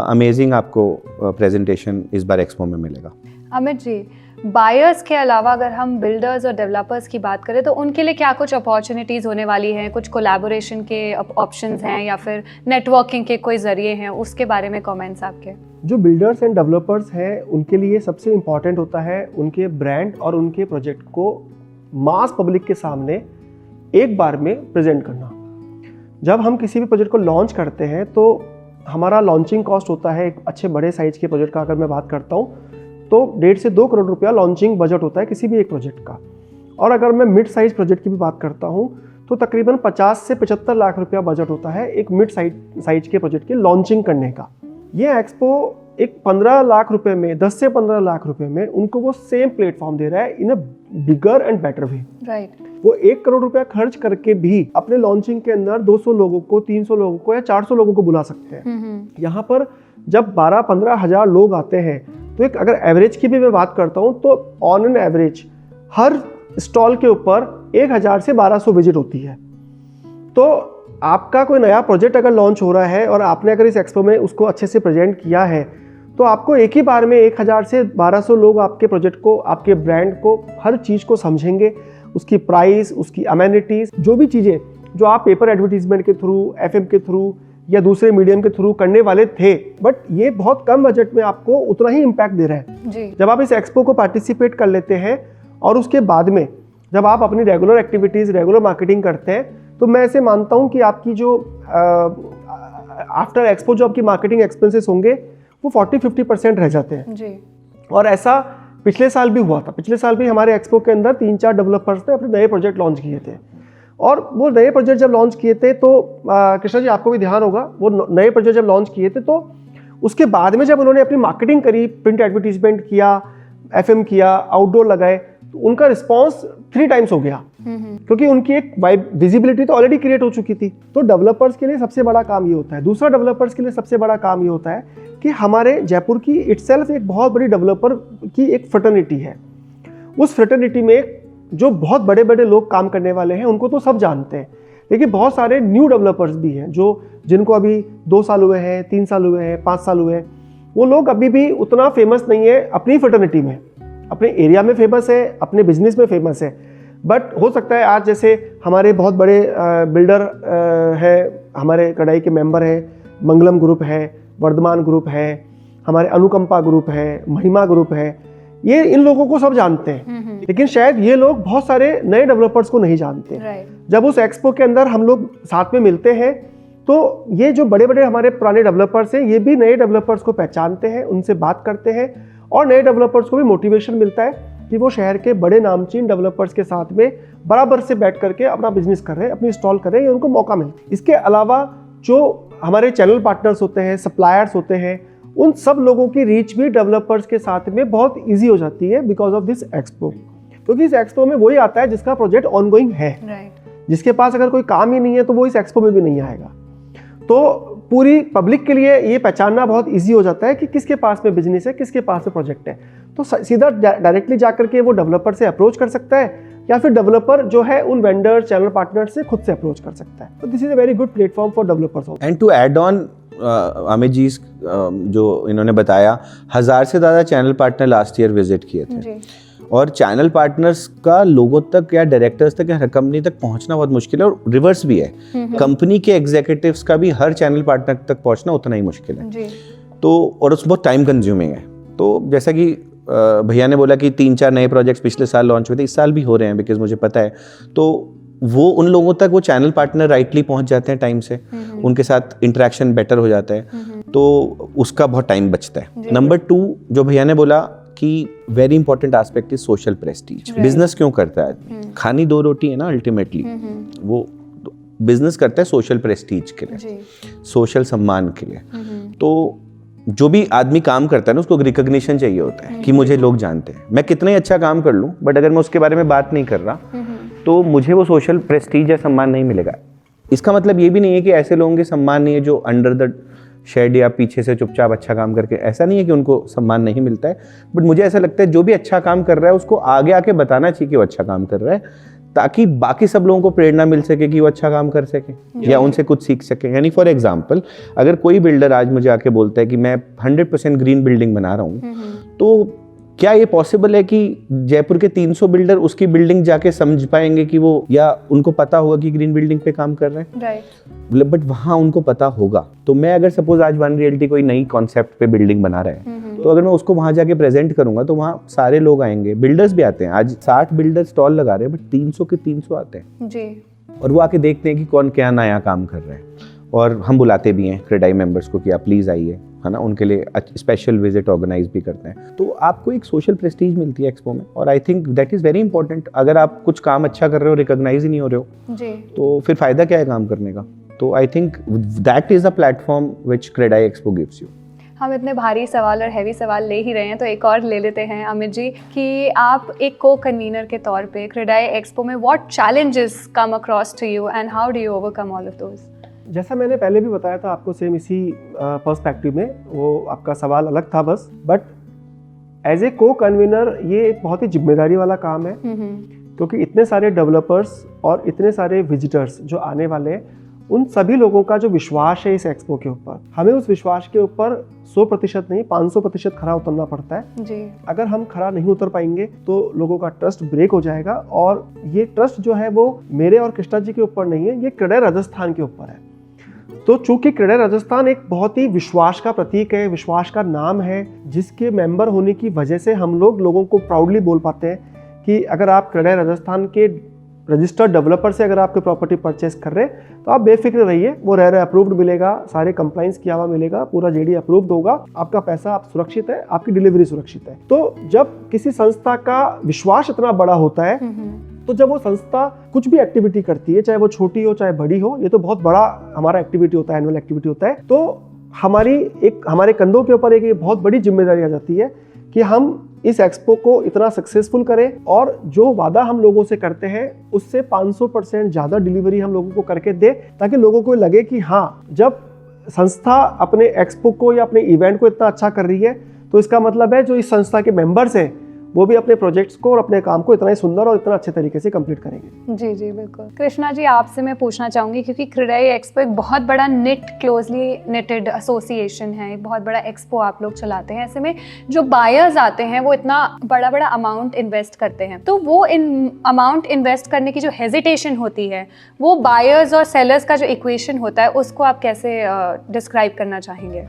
अमेजिंग आपको प्रेजेंटेशन इस बार एक्सपो में मिलेगा। अमित जी, बायर्स के अलावा अगर हम बिल्डर्स और डेवलपर्स की बात करें तो उनके लिए क्या कुछ अपॉर्चुनिटीज़ होने वाली हैं, कुछ कोलैबोरेशन के ऑप्शंस हैं या फिर नेटवर्किंग के कोई ज़रिए हैं, उसके बारे में कमेंट्स आपके? जो बिल्डर्स एंड डेवलपर्स हैं उनके लिए सबसे इम्पॉर्टेंट होता है उनके ब्रांड और उनके प्रोजेक्ट को मास पब्लिक के सामने एक बार में प्रेजेंट करना। जब हम किसी भी प्रोजेक्ट को लॉन्च करते हैं तो हमारा लॉन्चिंग कॉस्ट होता है, एक अच्छे बड़े साइज के प्रोजेक्ट का अगर मैं बात करता हूँ तो 1.5 से 2 करोड़ रुपया लॉन्चिंग बजट होता है किसी भी एक प्रोजेक्ट का। और अगर मैं मिड साइज प्रोजेक्ट की भी बात करता हूँ तो तकरीबन 50 से 75 लाख रुपया बजट होता है एक मिड साइज के प्रोजेक्ट की लॉन्चिंग करने का। ये एक्सपो एक 15 लाख रुपए में, 10 से 15 लाख रुपए में उनको वो सेम प्लेटफॉर्म दे रहा है in a bigger and better way. Right. वो 1 करोड़ रुपया खर्च करके भी अपने लॉन्चिंग के अंदर 200 लोगों को, 300 लोगों को या 400 लोगों को बुला सकते हैं। यहाँ पर जब 12-15 हज़ार लोग आते हैं तो एक अगर एवरेज की भी मैं बात करता हूँ तो on an average her stall के ऊपर 1000 से 1200 विजिट होती है। तो आपका कोई नया प्रोजेक्ट अगर लॉन्च हो रहा है और आपने अगर इस एक्सपो में उसको अच्छे से प्रेजेंट किया है तो आपको एक ही बार में 1000 से 1200 लोग आपके प्रोजेक्ट को, आपके ब्रांड को, हर चीज़ को समझेंगे, उसकी प्राइस, उसकी अमेनिटीज़, जो भी चीज़ें जो आप पेपर एडवर्टीजमेंट के थ्रू, FM के थ्रू या दूसरे मीडियम के थ्रू करने वाले थे, बट ये बहुत कम बजट में आपको उतना ही इम्पैक्ट दे रहा है जी। जब आप इस एक्सपो को पार्टिसिपेट कर लेते हैं और उसके बाद में जब आप अपनी रेगुलर एक्टिविटीज़, रेगुलर मार्केटिंग करते हैं तो मैं ऐसे मानता हूँ कि आपकी जो आफ्टर एक्सपो जो आपकी मार्केटिंग एक्सपेंसेस होंगे वो 40-50% रह जाते हैं जी। और ऐसा पिछले साल भी हुआ था। पिछले साल भी हमारे एक्सपो के अंदर 3-4 डेवलपर्स ने अपने नए प्रोजेक्ट लॉन्च किए थे, और वो नए प्रोजेक्ट जब लॉन्च किए थे तो कृष्णा जी आपको भी ध्यान होगा, वो नए प्रोजेक्ट जब लॉन्च किए थे तो उसके बाद में जब उन्होंने अपनी मार्केटिंग करी, प्रिंट एडवर्टीजमेंट किया, FM किया, आउटडोर लगाए, तो उनका रिस्पॉन्स 3 टाइम्स हो गया, क्योंकि उनकी एक विजिबिलिटी तो ऑलरेडी क्रिएट हो चुकी थी। तो डेवलपर्स के लिए सबसे बड़ा काम ये होता है। दूसरा, डेवलपर्स के लिए सबसे बड़ा काम ये होता है कि हमारे जयपुर की इटसेल्फ एक बहुत बड़ी डेवलपर की एक फ्रेटर्निटी है। उस फ्रेटर्निटी में जो बहुत बड़े बड़े लोग काम करने वाले हैं उनको तो सब जानते हैं, लेकिन बहुत सारे न्यू डेवलपर्स भी हैं जिनको अभी 2 साल हुए हैं, 3 साल हुए हैं, 5 साल हुए हैं। वो लोग अभी भी उतना फेमस नहीं है अपनी फ्रेटर्निटी में, अपने एरिया में फेमस है, अपने बिजनेस में फेमस है। बट हो सकता है आज जैसे हमारे बहुत बड़े बिल्डर है, हमारे कढ़ाई के मेंबर हैं, मंगलम ग्रुप है, वर्धमान ग्रुप है, हमारे अनुकंपा ग्रुप है, महिमा ग्रुप है, ये इन लोगों को सब जानते हैं, लेकिन शायद ये लोग बहुत सारे नए डेवलपर्स को नहीं जानते। जब उस एक्सपो के अंदर हम लोग साथ में मिलते हैं तो ये जो बड़े बड़े हमारे पुराने डेवलपर्स हैं, ये भी नए डेवलपर्स को पहचानते हैं, उनसे बात करते हैं, और नए डेवलपर्स को भी मोटिवेशन मिलता है कि वो शहर के बड़े नामचीन डेवलपर्स के साथ में बराबर से बैठ करके अपना बिजनेस कर रहे हैं, अपनी स्टॉल कर रहे हैं, उनको मौका मिलता है। इसके अलावा जो हमारे चैनल पार्टनर्स होते हैं, सप्लायर्स होते हैं, उन सब लोगों की रीच भी डेवलपर्स के साथ में बहुत ईजी हो जाती है बिकॉज ऑफ दिस एक्सपो। क्योंकि इस एक्सपो में वही आता है जिसका प्रोजेक्ट ऑनगोइंग है, जिसके पास अगर कोई काम ही नहीं है तो वो इस एक्सपो में भी नहीं आएगा। तो पूरी पब्लिक के लिए ये पहचानना बहुत इजी हो जाता है कि किसके पास में बिजनेस है, किसके पास में प्रोजेक्ट है। तो सीधा डायरेक्टली जाकर के वो डेवलपर से अप्रोच कर सकता है, या फिर डेवलपर जो है उन वेंडर चैनल पार्टनर से खुद से अप्रोच कर सकता है। तो this is a very good platform for developers. And to add on Amit ji जो इन्होंने बताया, 1000 से ज़्यादा channel partner last year visit किए थे, और चैनल पार्टनर्स का लोगों तक या डायरेक्टर्स तक या कंपनी तक पहुंचना बहुत मुश्किल है, और रिवर्स भी है। कंपनी के एग्जीक्यूटिव्स का भी हर चैनल पार्टनर तक पहुंचना उतना ही मुश्किल है। तो और उस बहुत टाइम कंज्यूमिंग है। तो जैसा कि भैया ने बोला कि 3-4 नए प्रोजेक्ट्स पिछले साल लॉन्च हुए थे, इस साल भी हो रहे हैं, बिकॉज मुझे पता है। तो वो उन लोगों तक वो चैनल पार्टनर राइटली पहुंच जाते हैं टाइम से, उनके साथ इंटरेक्शन बेटर हो जाता है, तो उसका बहुत टाइम बचता है। नंबर 2 जो भैया ने बोला कि very important aspect is social Prestige. Business क्यों करता है आदमी? खानी 2 रोटी है ना, अल्टीमेटली वो बिजनेस करता है सोशल प्रेस्टीज के लिए, सोशल सम्मान के लिए। तो जो भी आदमी काम करता है ना, उसको रिकॉग्निशन चाहिए होता है कि मुझे लोग जानते हैं। मैं कितना ही अच्छा काम कर लूं, बट अगर मैं उसके बारे में बात नहीं कर रहा तो मुझे वो सोशल प्रेस्टीज या सम्मान नहीं मिलेगा। इसका मतलब ये भी नहीं है कि ऐसे लोगों के सम्मान नहीं है जो अंडर द शेड या पीछे से चुपचाप अच्छा काम करके, ऐसा नहीं है कि उनको सम्मान नहीं मिलता है। बट मुझे ऐसा लगता है जो भी अच्छा काम कर रहा है उसको आगे आके बताना चाहिए कि वो अच्छा काम कर रहा है, ताकि बाकी सब लोगों को प्रेरणा मिल सके कि वो अच्छा काम कर सके या उनसे कुछ सीख सके। यानी फॉर एग्जांपल, अगर कोई बिल्डर आज मुझे आके बोलता है कि मैं 100% ग्रीन बिल्डिंग बना रहा हूँ, तो क्या ये पॉसिबल है कि जयपुर के 300 बिल्डर उसकी बिल्डिंग जाके समझ पाएंगे कि वो, या उनको पता होगा कि ग्रीन बिल्डिंग पे काम कर रहे हैं? राइट। बट वहाँ उनको पता होगा। तो मैं अगर सपोज आज वन रियल्टी कोई नई कॉन्सेप्ट पे बिल्डिंग बना रहा है, तो अगर मैं उसको वहाँ जाके प्रेजेंट करूंगा तो वहाँ सारे लोग आएंगे, बिल्डर्स भी आते हैं। आज 60 बिल्डर स्टॉल लगा रहे हैं, बट 300 के 300 आते हैं जी, और वो आके देखते हैं कि कौन क्या नया काम कर रहा है। और हम बुलाते भी हैं क्रेडाई मेंबर्स को कि आप प्लीज़ आइए, है ना, उनके लिए स्पेशल विजिट ऑर्गेनाइज भी करते हैं। तो आपको एक सोशल प्रेस्टीज मिलती है एक्सपो में, और I think that is very important. अगर आप कुछ काम अच्छा कर रहे हो, रिकॉग्नाइज ही नहीं हो रहे हो जी, तो फिर फ़ायदा क्या है काम करने का? तो I think that is a platform which CREDAI expo gives you. हम इतने भारी सवाल और हैवी सवाल ले ही रहे हैं, तो एक और ले लेते हैं अमित जी, कि आप एक को कन्वीनर के तौर पे क्रेडाई एक्सपो में what challenges come across to you and how do you overcome all of those? जैसा मैंने पहले भी बताया था आपको, सेम इसी पर्सपेक्टिव में, वो आपका सवाल अलग था बस। बट एज ए को कन्वीनर ये एक बहुत ही जिम्मेदारी वाला काम है, क्योंकि इतने सारे डेवलपर्स और इतने सारे विजिटर्स जो आने वाले हैं, उन सभी लोगों का जो विश्वास है इस एक्सपो के ऊपर, हमें उस विश्वास के ऊपर 100% नहीं 500% खरा उतरना पड़ता है जी। अगर हम खरा नहीं उतर पाएंगे तो लोगों का ट्रस्ट ब्रेक हो जाएगा, और ये ट्रस्ट जो है वो मेरे और कृष्णा जी के ऊपर नहीं है, ये क्रेडाई राजस्थान के ऊपर है। तो चूंकि क्रेडाई राजस्थान एक बहुत ही विश्वास का प्रतीक है, विश्वास का नाम है, जिसके मेंबर होने की वजह से हम लोगों को प्राउडली बोल पाते हैं कि अगर आप क्रेडाई राजस्थान के रजिस्टर्ड डेवलपर से अगर आपके प्रॉपर्टी परचेस कर रहे हैं तो आप बेफिक्र रहिए, वो रेरा अप्रूव्ड मिलेगा, सारे कंप्लाइंस किया हुआ मिलेगा, पूरा जेडी अप्रूव्ड होगा, आपका पैसा आप सुरक्षित है, आपकी डिलीवरी सुरक्षित है। तो जब किसी संस्था का विश्वास इतना बड़ा होता है तो जब वो संस्था कुछ भी एक्टिविटी करती है, चाहे वो छोटी हो चाहे बड़ी हो, ये तो बहुत बड़ा हमारा एक्टिविटी होता है, एनुअल एक्टिविटी होता है, तो हमारे कंधों के ऊपर एक बहुत बड़ी जिम्मेदारी आ जाती है कि हम इस एक्सपो को इतना सक्सेसफुल करें और जो वादा हम लोगों से करते हैं उससे 500% ज़्यादा डिलीवरी हम लोगों को करके दे, ताकि लोगों को लगे कि हाँ, जब संस्था अपने एक्सपो को या अपने इवेंट को इतना अच्छा कर रही है तो इसका मतलब है जो इस संस्था के मेंबर्स हैं वो भी अपने प्रोजेक्ट्स को और अपने काम को इतना ही सुंदर और इतना अच्छे तरीके से कंप्लीट करेंगे। जी जी बिल्कुल। कृष्णा जी, आपसे मैं पूछना चाहूँगी, क्योंकि क्रेडाई एक्सपो एक बहुत बड़ा क्लोजली निटेड एसोसिएशन है, एक बहुत बड़ा एक्सपो आप लोग चलाते हैं, ऐसे में जो बायर्स आते हैं वो इतना बड़ा बड़ा अमाउंट इन्वेस्ट करते हैं, तो वो इन अमाउंट इन्वेस्ट करने की जो हेजिटेशन होती है, वो बायर्स और सेलर्स का जो इक्वेशन होता है, उसको आप कैसे डिस्क्राइब करना चाहेंगे?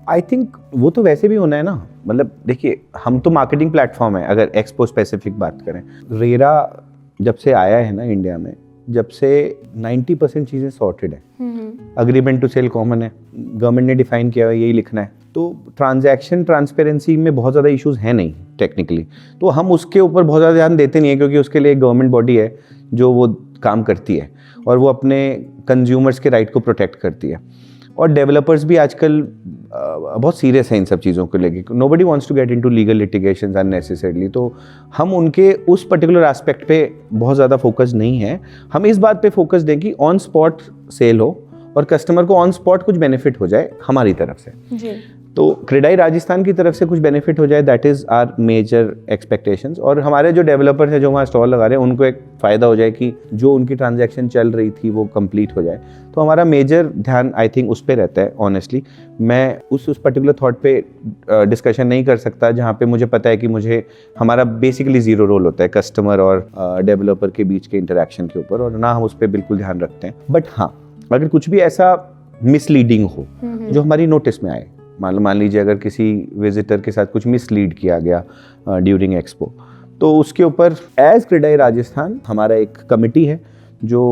आई थिंक वो तो वैसे भी होना है ना, मतलब देखिए, हम तो मार्केटिंग प्लेटफॉर्म है। अगर एक्सपो स्पेसिफिक बात करें, रेरा जब से आया है ना इंडिया में, जब से 90% चीज़ें सॉर्टेड है, अग्रीमेंट टू सेल कॉमन है, गवर्नमेंट ने डिफाइन किया है यही लिखना है, तो ट्रांजैक्शन ट्रांसपेरेंसी में बहुत ज़्यादा इश्यूज हैं नहीं टेक्निकली, तो हम उसके ऊपर बहुत ज़्यादा ध्यान देते नहीं है, क्योंकि उसके लिए एक गवर्नमेंट बॉडी है जो वो काम करती है और वो अपने कंज्यूमर्स के राइट को प्रोटेक्ट करती है। और डेवलपर्स भी आजकल बहुत सीरियस हैं इन सब चीज़ों को लेके, nobody wants to get into legal litigations unnecessarily, तो हम उनके उस पर्टिकुलर एस्पेक्ट पे बहुत ज़्यादा फोकस नहीं है। हम इस बात पे फोकस दें कि ऑन स्पॉट सेल हो और कस्टमर को ऑन स्पॉट कुछ बेनिफिट हो जाए हमारी तरफ से जी। तो क्रेडाई राजस्थान की तरफ से कुछ बेनिफिट हो जाए, that is our major expectations. और हमारे जो डेवलपर्स हैं जो वहाँ स्टॉल लगा रहे हैं, उनको एक फ़ायदा हो जाए कि जो उनकी ट्रांजैक्शन चल रही थी वो कंप्लीट हो जाए, तो हमारा मेजर ध्यान आई थिंक उस पर रहता है। ऑनेस्टली मैं उस पर्टिकुलर थॉट पे डिस्कशन नहीं कर सकता जहाँ पे मुझे पता है कि हमारा बेसिकली ज़ीरो रोल होता है कस्टमर और डेवलपर के बीच के इंटरेक्शन के ऊपर, और ना हम उस पर बिल्कुल ड्यान रखते हैं। बट हाँ, अगर कुछ भी ऐसा मिसलीडिंग हो जो हमारी नोटिस में आए, मान लीजिए अगर किसी विजिटर के साथ कुछ मिसलीड किया गया ड्यूरिंग एक्सपो, तो उसके ऊपर एज क्रेडाई राजस्थान हमारा एक कमिटी है जो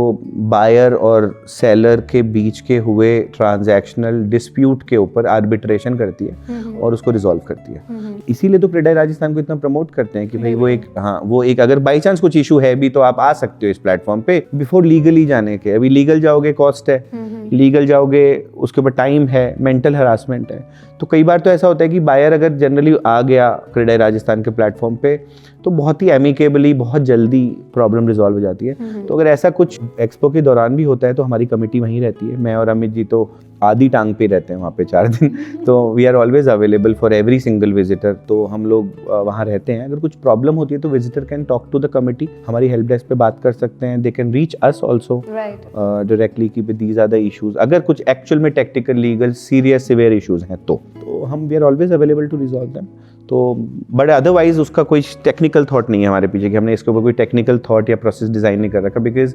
बायर और सेलर के बीच के हुए ट्रांजैक्शनल डिस्प्यूट के ऊपर आर्बिट्रेशन करती है और उसको रिजॉल्व करती है। इसीलिए तो क्रेडाई राजस्थान को इतना प्रमोट करते हैं कि भाई वो एक अगर बाई चांस कुछ इशू है भी तो आप आ सकते हो इस प्लेटफॉर्म पे बिफोर लीगली जाने के। अभी लीगल जाओगे कॉस्ट है, लीगल जाओगे उसके ऊपर टाइम है, मेंटल हरासमेंट है। तो कई बार तो ऐसा होता है कि बायर अगर जनरली आ गया क्रेडाई राजस्थान के प्लेटफॉर्म पे तो बहुत ही एमिकेबली बहुत जल्दी प्रॉब्लम रिजॉल्व हो जाती है। तो अगर ऐसा कुछ एक्सपो के दौरान भी होता है तो हमारी कमेटी वहीं रहती है। मैं और अमित जी तो आधी टांग पे रहते हैं वहाँ पे 4 दिन, तो we are always available for every single visitor. तो हम लोग वहाँ रहते हैं। अगर कुछ प्रॉब्लम होती है तो visitor can talk to the committee, हमारी हेल्प डेस्क पे बात कर सकते हैं। They can reach us also directly कि दीज आर द इशूज। अगर कुछ एक्चुअल में technical legal serious severe issues हैं तो हम we are always available to resolve them. तो बट अदरवाइज उसका कोई टेक्निकल थॉट नहीं है हमारे पीछे कि हमने इसके ऊपर कोई टेक्निकल थॉट या प्रोसेस डिजाइन नहीं कर रखा, बिकॉज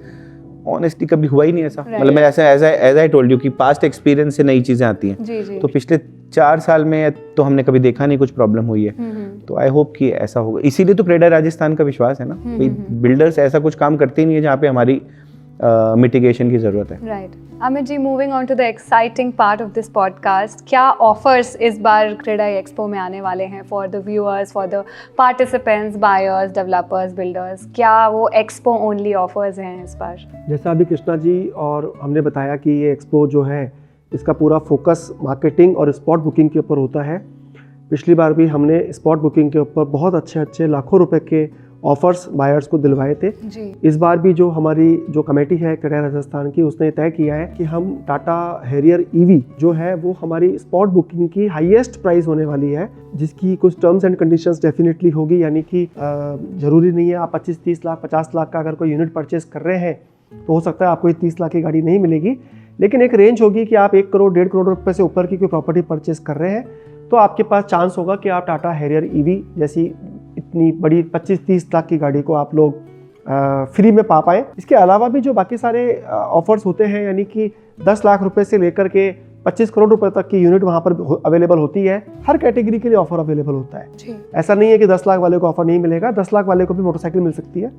ऑनेस्टली कभी हुआ ही नहीं ऐसा। मतलब मैं ऐसा एज आई टोल्ड यू कि पास्ट एक्सपीरियंस से नई चीज़ें आती हैं। तो पिछले 4 साल में तो हमने कभी देखा नहीं कुछ प्रॉब्लम हुई है। तो आई होप कि ऐसा होगा। इसीलिए तो क्रेडाई राजस्थान का विश्वास है ना, बिल्डर्स ऐसा कुछ काम करते ही नहीं है जहाँ पे हमारी मिटिगेशन की जरूरत है। Right. Amit ji, moving on to the exciting part of this podcast, क्या ऑफर्स इस बार क्रेडाई एक्सपो में आने वाले हैं for the viewers, for the participants, buyers, developers, builders? क्या वो एक्सपो ओनली ऑफर्स हैं इस बार? जैसा अभी कृष्णा जी और हमने बताया कि ये एक्सपो जो है इसका पूरा फोकस मार्केटिंग और स्पॉट बुकिंग के ऊपर होता है। पिछली बार भी हमने स्पॉट बुकिंग के ऊपर बहुत अच्छे लाखों रुपए के ऑफर्स बायर्स को दिलवाए थे जी। इस बार भी जो हमारी जो कमेटी है क्रेडाई राजस्थान की, उसने तय किया है कि हम टाटा हैरियर ईवी जो है वो हमारी स्पॉट बुकिंग की हाईएस्ट प्राइस होने वाली है, जिसकी कुछ टर्म्स एंड कंडीशंस डेफिनेटली होगी। यानी कि ज़रूरी नहीं है आप 25-30 लाख 50 लाख का अगर कोई यूनिट परचेस कर रहे हैं तो हो सकता है आपको 30 लाख की गाड़ी नहीं मिलेगी, लेकिन एक रेंज होगी कि आप 1 करोड़ 1.5 करोड़ रुपए से ऊपर की कोई प्रॉपर्टी परचेस कर रहे हैं तो आपके पास चांस होगा कि आप टाटा हैरियर ईवी जैसी इतनी बड़ी 25-30 लाख की गाड़ी को आप लोग फ्री में पा पाएँ। इसके अलावा भी जो बाकी सारे ऑफर्स होते हैं, यानी कि 10 लाख रुपए से लेकर के 25 करोड़ रुपए तक की यूनिट वहाँ पर अवेलेबल होती है। हर कैटेगरी के लिए ऑफर अवेलेबल होता है। ऐसा नहीं है कि 10 लाख वाले को ऑफर नहीं मिलेगा, 10 लाख वाले को भी मोटरसाइकिल मिल सकती है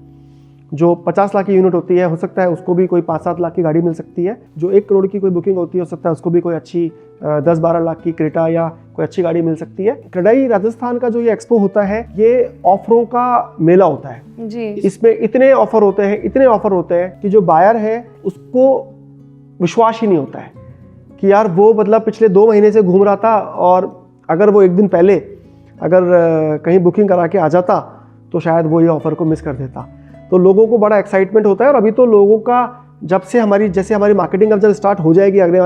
जो 50 लाख की यूनिट होती है, हो सकता है उसको भी कोई 5-7 लाख की गाड़ी मिल सकती है। जो 1 करोड़ की कोई बुकिंग होती है, हो सकता है उसको भी कोई अच्छी 10-12 लाख की क्रेटा या कोई अच्छी गाड़ी मिल सकती है। क्रेडाई राजस्थान का जो ये एक्सपो होता है, ये ऑफरों का मेला होता है जी। इसमें इतने ऑफर होते हैं कि जो बायर है उसको विश्वास ही नहीं होता है कि यार वो मतलब पिछले 2 महीने से घूम रहा था और अगर वो एक दिन पहले अगर कहीं बुकिंग करा के आ जाता तो शायद वो ये ऑफ़र को मिस कर देता। तो लोगों को बड़ा एक्साइटमेंट होता है। और अभी तो लोगों का जब से हमारी मार्केटिंग अब जब स्टार्ट हो जाएगी आने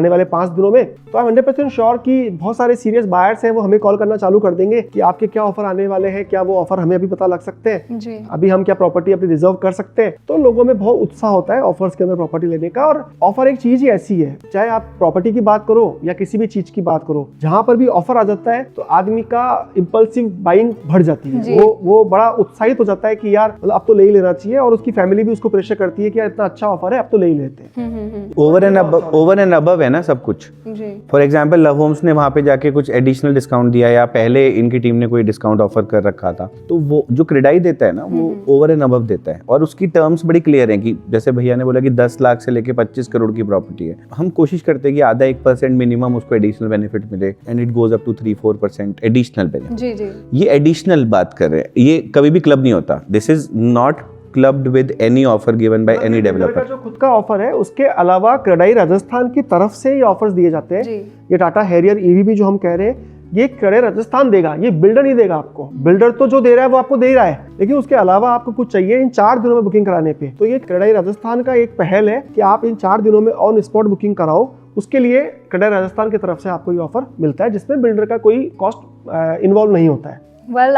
वाले 5 दिनों में, तो आई एम 100% श्योर कि बहुत सारे सीरियस बायर्स हैं, वो हमें कॉल करना चालू कर देंगे कि आपके क्या ऑफर आने वाले हैं, क्या वो ऑफर हमें अभी पता लग सकते हैं जी। अभी हम क्या प्रॉपर्टी अपनी रिजर्व कर सकते हैं। तो लोगों में बहुत उत्साह होता है ऑफर्स के अंदर प्रॉपर्टी लेने का। और ऑफर एक चीज ही ऐसी है, चाहे आप प्रॉपर्टी की बात करो या किसी भी चीज की बात करो, जहां पर भी ऑफर आ जाता है तो आदमी का इम्पल्सिव बाइंग बढ़ जाती है। वो बड़ा उत्साहित हो जाता है कि यार मतलब अब तो ले ही लेना चाहिए, और उसकी फैमिली भी उसको प्रेशर करती है कि यार इतना अच्छा ऑफर है, अब तो ले लेते हैं। ओवर एंड अबव है ना सब कुछ। फॉर एग्जाम्पल लव होम्स ने वहां पे जाके कुछ एडिशनल डिस्काउंट दिया, या पहले इनकी टीम ने कोई डिस्काउंट ऑफर कर रखा था, तो वो जो क्रेडाई देता है ना, वो ओवर एंड अबव देता है। और उसकी टर्म्स बड़ी क्लियर हैं कि जैसे भैया ने बोला कि 10 लाख से लेके 25 करोड़ की प्रॉपर्टी है, हम कोशिश करते हैं कि आधा 1% मिनिमम उसको एडिशनल बेनिफिट मिले, and it goes up to 3-4% additional benefit. जी जी। ये एडिशनल बात कर रहे हैं, ये कभी भी क्लब नहीं होता। This is not clubbed with any offer given by any developer. जो खुद का ऑफर है उसके अलावा क्रेडाई राजस्थान की तरफ से ये ऑफर्स दिए जाते हैं। ये टाटा हैरियर ईवी भी जो हम कह रहे हैं, ये क्रेडाई राजस्थान देगा, ये बिल्डर नहीं देगा आपको। बिल्डर तो जो दे रहा है वो आपको दे रहा है, लेकिन उसके अलावा आपको कुछ चाहिए इन 4 दिनों में बुकिंग कराने पे। तो ये क्रेडाई राजस्थान का एक पहल है कि आप इन 4 दिनों में ऑन स्पॉट बुकिंग कराओ। उसके लिए क्रेडाई राजस्थान की तरफ से आपको ये ऑफर मिलता है, जिसमें बिल्डर का कोई कॉस्ट इन्वॉल्व नहीं होता है।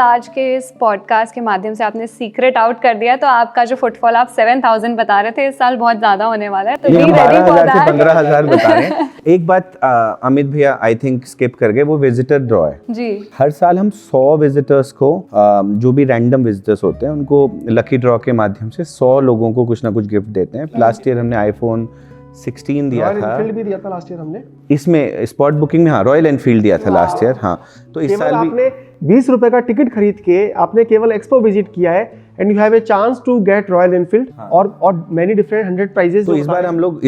आज के इस पॉडकास्ट के माध्यम से आपने सीक्रेट आउट कर दिया। तो आपका जो फुटफॉल आप 7,000 बता रहे थे, इस साल बहुत ज्यादा होने वाला है, तो ये 12,000 से 15,000 बता रहे हैं। एक बात अमित भैया आई थिंक स्किप कर गए, वो विजिटर ड्रॉ है जी। हर साल हम 100 विजिटर्स को, जो भी रैंडम विजिटर्स होते हैं, उनको लकी ड्रॉ के माध्यम से 100 लोगों को कुछ ना कुछ गिफ्ट देते हैं। लास्ट ईयर हमने iPhone 16 दिया था, रॉयल एनफील्ड भी दिया था लास्ट ईयर हमने। इसमें स्पॉट बुकिंग में रॉयल एनफील्ड दिया था लास्ट ईयर। तो इस साल भी आपने 20 रुपए का टिकट खरीद के आपने केवल एक्सपो विजिट किया है, and you have a chance to get Royal Enfield और मेनी डिफरेंट 100 प्राइजेस। तो इस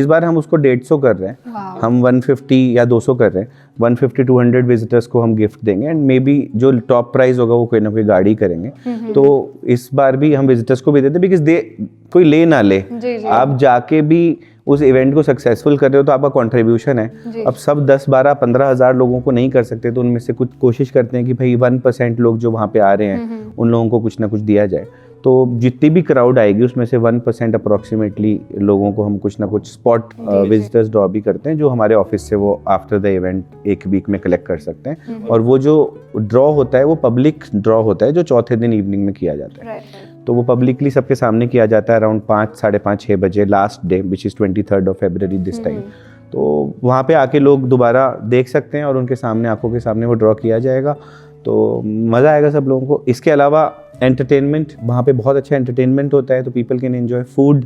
बार हम उसको 150 कर रहे हैं, हम 150 या 200 कर रहे हैं। 150-200 विजिटर्स को हम गिफ्ट देंगे, एंड मे बी जो टॉप प्राइज होगा वो कोई ना कोई गाड़ी करेंगे। तो इस बार भी हम विजिटर्स को भी देते हैं, बिकॉज कोई ले ना ले, आप जाके भी उस इवेंट को सक्सेसफुल कर रहे हो तो आपका कंट्रीब्यूशन है। अब सब 10-12-15 हज़ार लोगों को नहीं कर सकते, तो उनमें से कुछ कोशिश करते हैं कि भाई 1% लोग जो वहाँ पे आ रहे हैं उन लोगों को कुछ ना कुछ दिया जाए। तो जितनी भी क्राउड आएगी उसमें से 1% अप्रोक्सीमेटली लोगों को हम कुछ ना कुछ स्पॉट विजिटर्स ड्रॉ भी करते हैं, जो हमारे ऑफिस से वो आफ्टर द इवेंट 1 वीक में कलेक्ट कर सकते हैं। और वो जो ड्रॉ होता है वो पब्लिक ड्रॉ होता है, जो चौथे दिन इवनिंग में किया जाता है। तो वो पब्लिकली सबके सामने किया जाता है अराउंड 5-5:30-6 बजे, last day which is 23rd of February this time. तो वहाँ पे आके लोग दोबारा देख सकते हैं और उनके सामने, आंखों के सामने वो ड्रॉ किया जाएगा। तो मज़ा आएगा सब लोगों को। इसके अलावा एंटरटेनमेंट, वहाँ पे बहुत अच्छा एंटरटेनमेंट होता है, तो पीपल कैन एंजॉय फूड।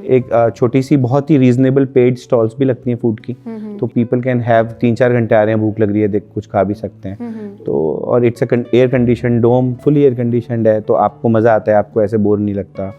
एक छोटी सी बहुत ही रीजनेबल पेड स्टॉल्स भी लगती हैं फूड की, तो पीपल कैन हैव 3-4 घंटे आ रहे हैं, भूख लग रही है, देख कुछ खा भी सकते हैं। तो और it's air condition dome, fully air conditioned है, तो आपको मज़ा आता है, आपको ऐसे बोर नहीं लगता।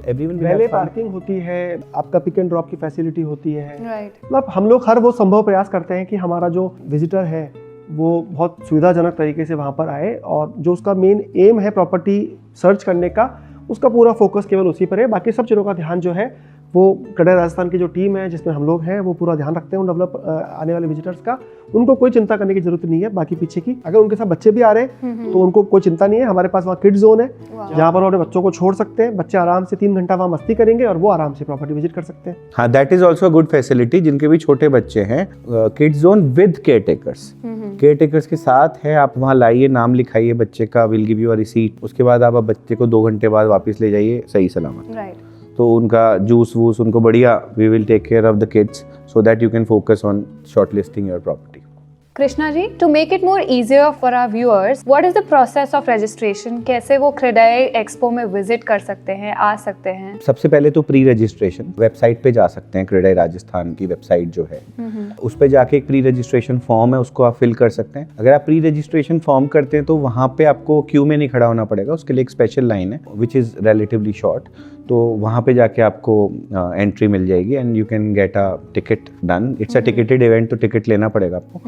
एवरीवन पहले पार्किंग होती है, आपका पिक एंड ड्रॉप की फैसिलिटी होती है। मतलब हम लोग हर वो संभव प्रयास करते हैं कि हमारा जो विजिटर है वो बहुत सुविधाजनक तरीके से वहाँ पर आए, और जो उसका मेन एम है प्रॉपर्टी सर्च करने का, उसका पूरा फोकस केवल उसी पर है। बाकी सब चीज़ों का ध्यान जो है वो क्रेडाई राजस्थान की जो टीम है जिसमें हम लोग हैं वो पूरा ध्यान रखते हैं उन आने वाले विजिटर्स का। उनको कोई चिंता करने की जरूरत नहीं है बाकी पीछे की। अगर उनके साथ बच्चे भी आ रहे हैं तो उनको कोई चिंता नहीं है, हमारे पास वहाँ किड जोन है जहाँ पर वो अपने बच्चों को छोड़ सकते हैं। बच्चे आराम से 3 घंटा वहाँ मस्ती करेंगे और वो आराम से प्रॉपर्टी विजिट कर सकते हैं। हाँ, that is also good facility. जिनके भी छोटे बच्चे हैं, kid zone with care takers के साथ है। आप वहाँ लाइए, नाम लिखाइए बच्चे का, will give you a receipt. उसके बाद आप बच्चे को 2 घंटे बाद वापस ले जाइए सही सलामत। तो उनका जूस वूस उनको बढ़िया, we will take care of the kids so that you can focus on shortlisting your property. Krishna ji, to make it more easier for our viewers, what is the process of registration? कैसे वो क्रेडाई एक्सपो में विजिट कर सकते हैं, आ सकते हैं? सबसे पहले तो प्री रजिस्ट्रेशन वेबसाइट पे जा सकते हैं। क्रेडाई राजस्थान की वेबसाइट जो है उस पे जाके एक प्री रजिस्ट्रेशन फॉर्म है, उसको आप फिल कर सकते हैं। अगर आप प्री रजिस्ट्रेशन फॉर्म करते हैं तो वहाँ पे आपको क्यू में नहीं खड़ा होना पड़ेगा, उसके लिए एक स्पेशल लाइन है विच इज़ रिलेटिवली शॉर्ट। तो वहाँ पे जाके आपको एंट्री मिल जाएगी and you can get a ticket done. It's a ticketed event, तो टिकट लेना पड़ेगा आपको।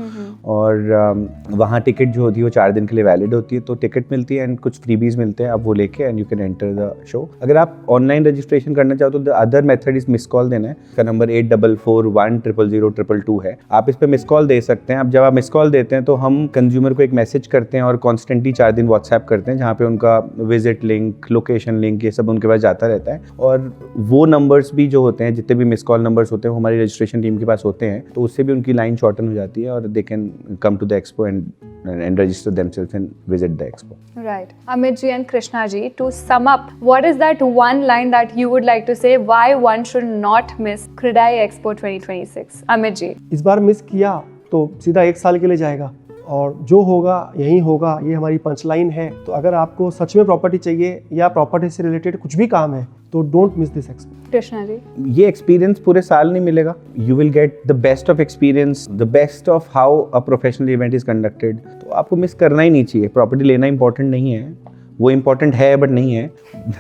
और वहाँ टिकट जो होती है वो 4 दिन के लिए वैलिड होती है, तो टिकट मिलती है एंड कुछ फ्रीबीज मिलते हैं, आप वो लेके and you can enter the show. अगर आप ऑनलाइन रजिस्ट्रेशन करना चाहो तो the other method is miss call देना है। इसका नंबर 84410002 है, आप इस पे मिस कॉल दे सकते हैं। अब जब आप मिस कॉल देते हैं तो हम कंज्यूमर को एक मैसेज करते हैं और कॉन्स्टेंटली 4 दिन व्हाट्सएप करते हैं, जहाँ पे उनका विजिट लिंक, लोकेशन लिंक, ये सब उनके पास जाता रहता है। और वो नंबर्स भी जो होते हैं, जितने भी मिस कॉल नंबर्स होते हैं, वो हमारी रजिस्ट्रेशन टीम के पास होते हैं, तो उससे भी उनकी लाइन शॉर्टन हो जाती है और they can come to the expo and register themselves and visit the expo. Right. Amit ji and Krishna ji, to sum up, what is that one line that you would like to say why one should not miss CREDAI Expo 2026? Amit ji. इस बार मिस किया तो सीधा 1 साल के लिए जाएगा और जो होगा यही होगा, ये हमारी पंचलाइन है। तो अगर आपको सच में प्रॉपर्टी चाहिए या प्रॉपर्टी से रिलेटेड कुछ भी काम है तो don't miss this expo. Krishna ji, ये एक्सपीरियंस पूरे साल नहीं मिलेगा। You will get the best of experience, the best of how a professional event is conducted. तो आपको मिस करना ही नहीं चाहिए। प्रॉपर्टी लेना इंपॉर्टेंट नहीं है, वो इम्पोर्टेंट है बट नहीं है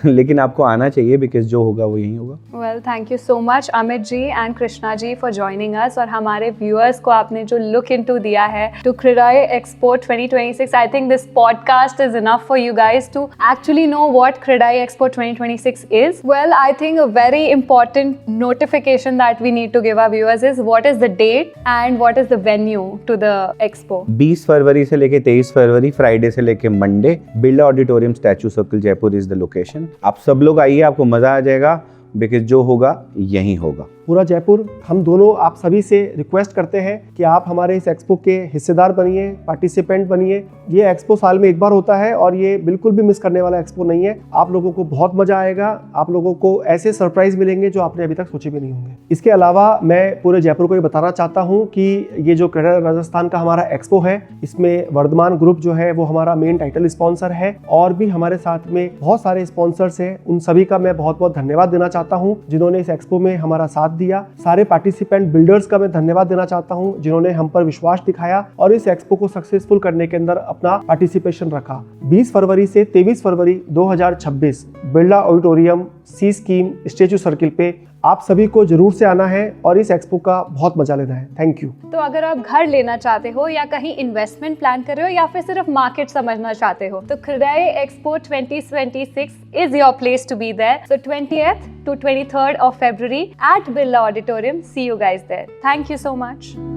लेकिन आपको आना चाहिए, बिकॉज जो होगा वो यही होगा। Well, thank you so much Amit ji and Krishna ji for joining us, और हमारे व्यूअर्स को आपने जो लुक इनटू दिया है to CREDAI Expo 2026, I think this podcast is enough for you guys to actually know what CREDAI Expo 2026 is. Well, I think a very important notification that we need to give our viewers is what is the date and what is the venue to the expo. 20 फरवरी से लेके 23 फरवरी, फ्राइडे से लेके Monday, Birla auditorium, statue circle, Jaipur is the location. आप सब लोग आइए, आपको मजा आ जाएगा, बिकॉज जो होगा यही होगा। पूरा जयपुर, हम दोनों आप सभी से रिक्वेस्ट करते हैं कि आप हमारे इस एक्सपो के हिस्सेदार बनिए, पार्टिसिपेंट बनिए। ये एक्सपो साल में एक बार होता है और ये बिल्कुल भी मिस करने वाला एक्सपो नहीं है। आप लोगों को बहुत मजा आएगा, आप लोगों को ऐसे सरप्राइज मिलेंगे जो आपने अभी तक सोचे भी नहीं होंगे। इसके अलावा मैं पूरे जयपुर को ये बताना चाहता हूँ कि ये जो CREDAI राजस्थान का हमारा एक्सपो है, इसमें वर्धमान ग्रुप जो है वो हमारा मेन टाइटल स्पॉन्सर है, और भी हमारे साथ में बहुत सारे स्पॉन्सर्स हैं। उन सभी का मैं बहुत बहुत धन्यवाद देना चाहता हूँ जिन्होंने इस एक्सपो में हमारा साथ दिया। सारे पार्टिसिपेंट बिल्डर्स का मैं धन्यवाद देना चाहता हूं जिन्होंने हम पर विश्वास दिखाया और इस एक्सपो को सक्सेसफुल करने के अंदर अपना पार्टिसिपेशन रखा। 20 फरवरी से 23 फरवरी 2026 बिरला ऑडिटोरियम, सी स्कीम, स्टैचू सर्किल पे आप सभी को जरूर से आना है और इस एक्सपो का बहुत मजा लेना है। Thank you. तो अगर आप घर लेना चाहते हो या कहीं इन्वेस्टमेंट प्लान कर रहे हो या फिर सिर्फ मार्केट समझना चाहते हो, तो CREDAI Expo 2026 is your place to be there. So 20th to 23rd of February at Birla Auditorium. See you guys there. Thank you so much.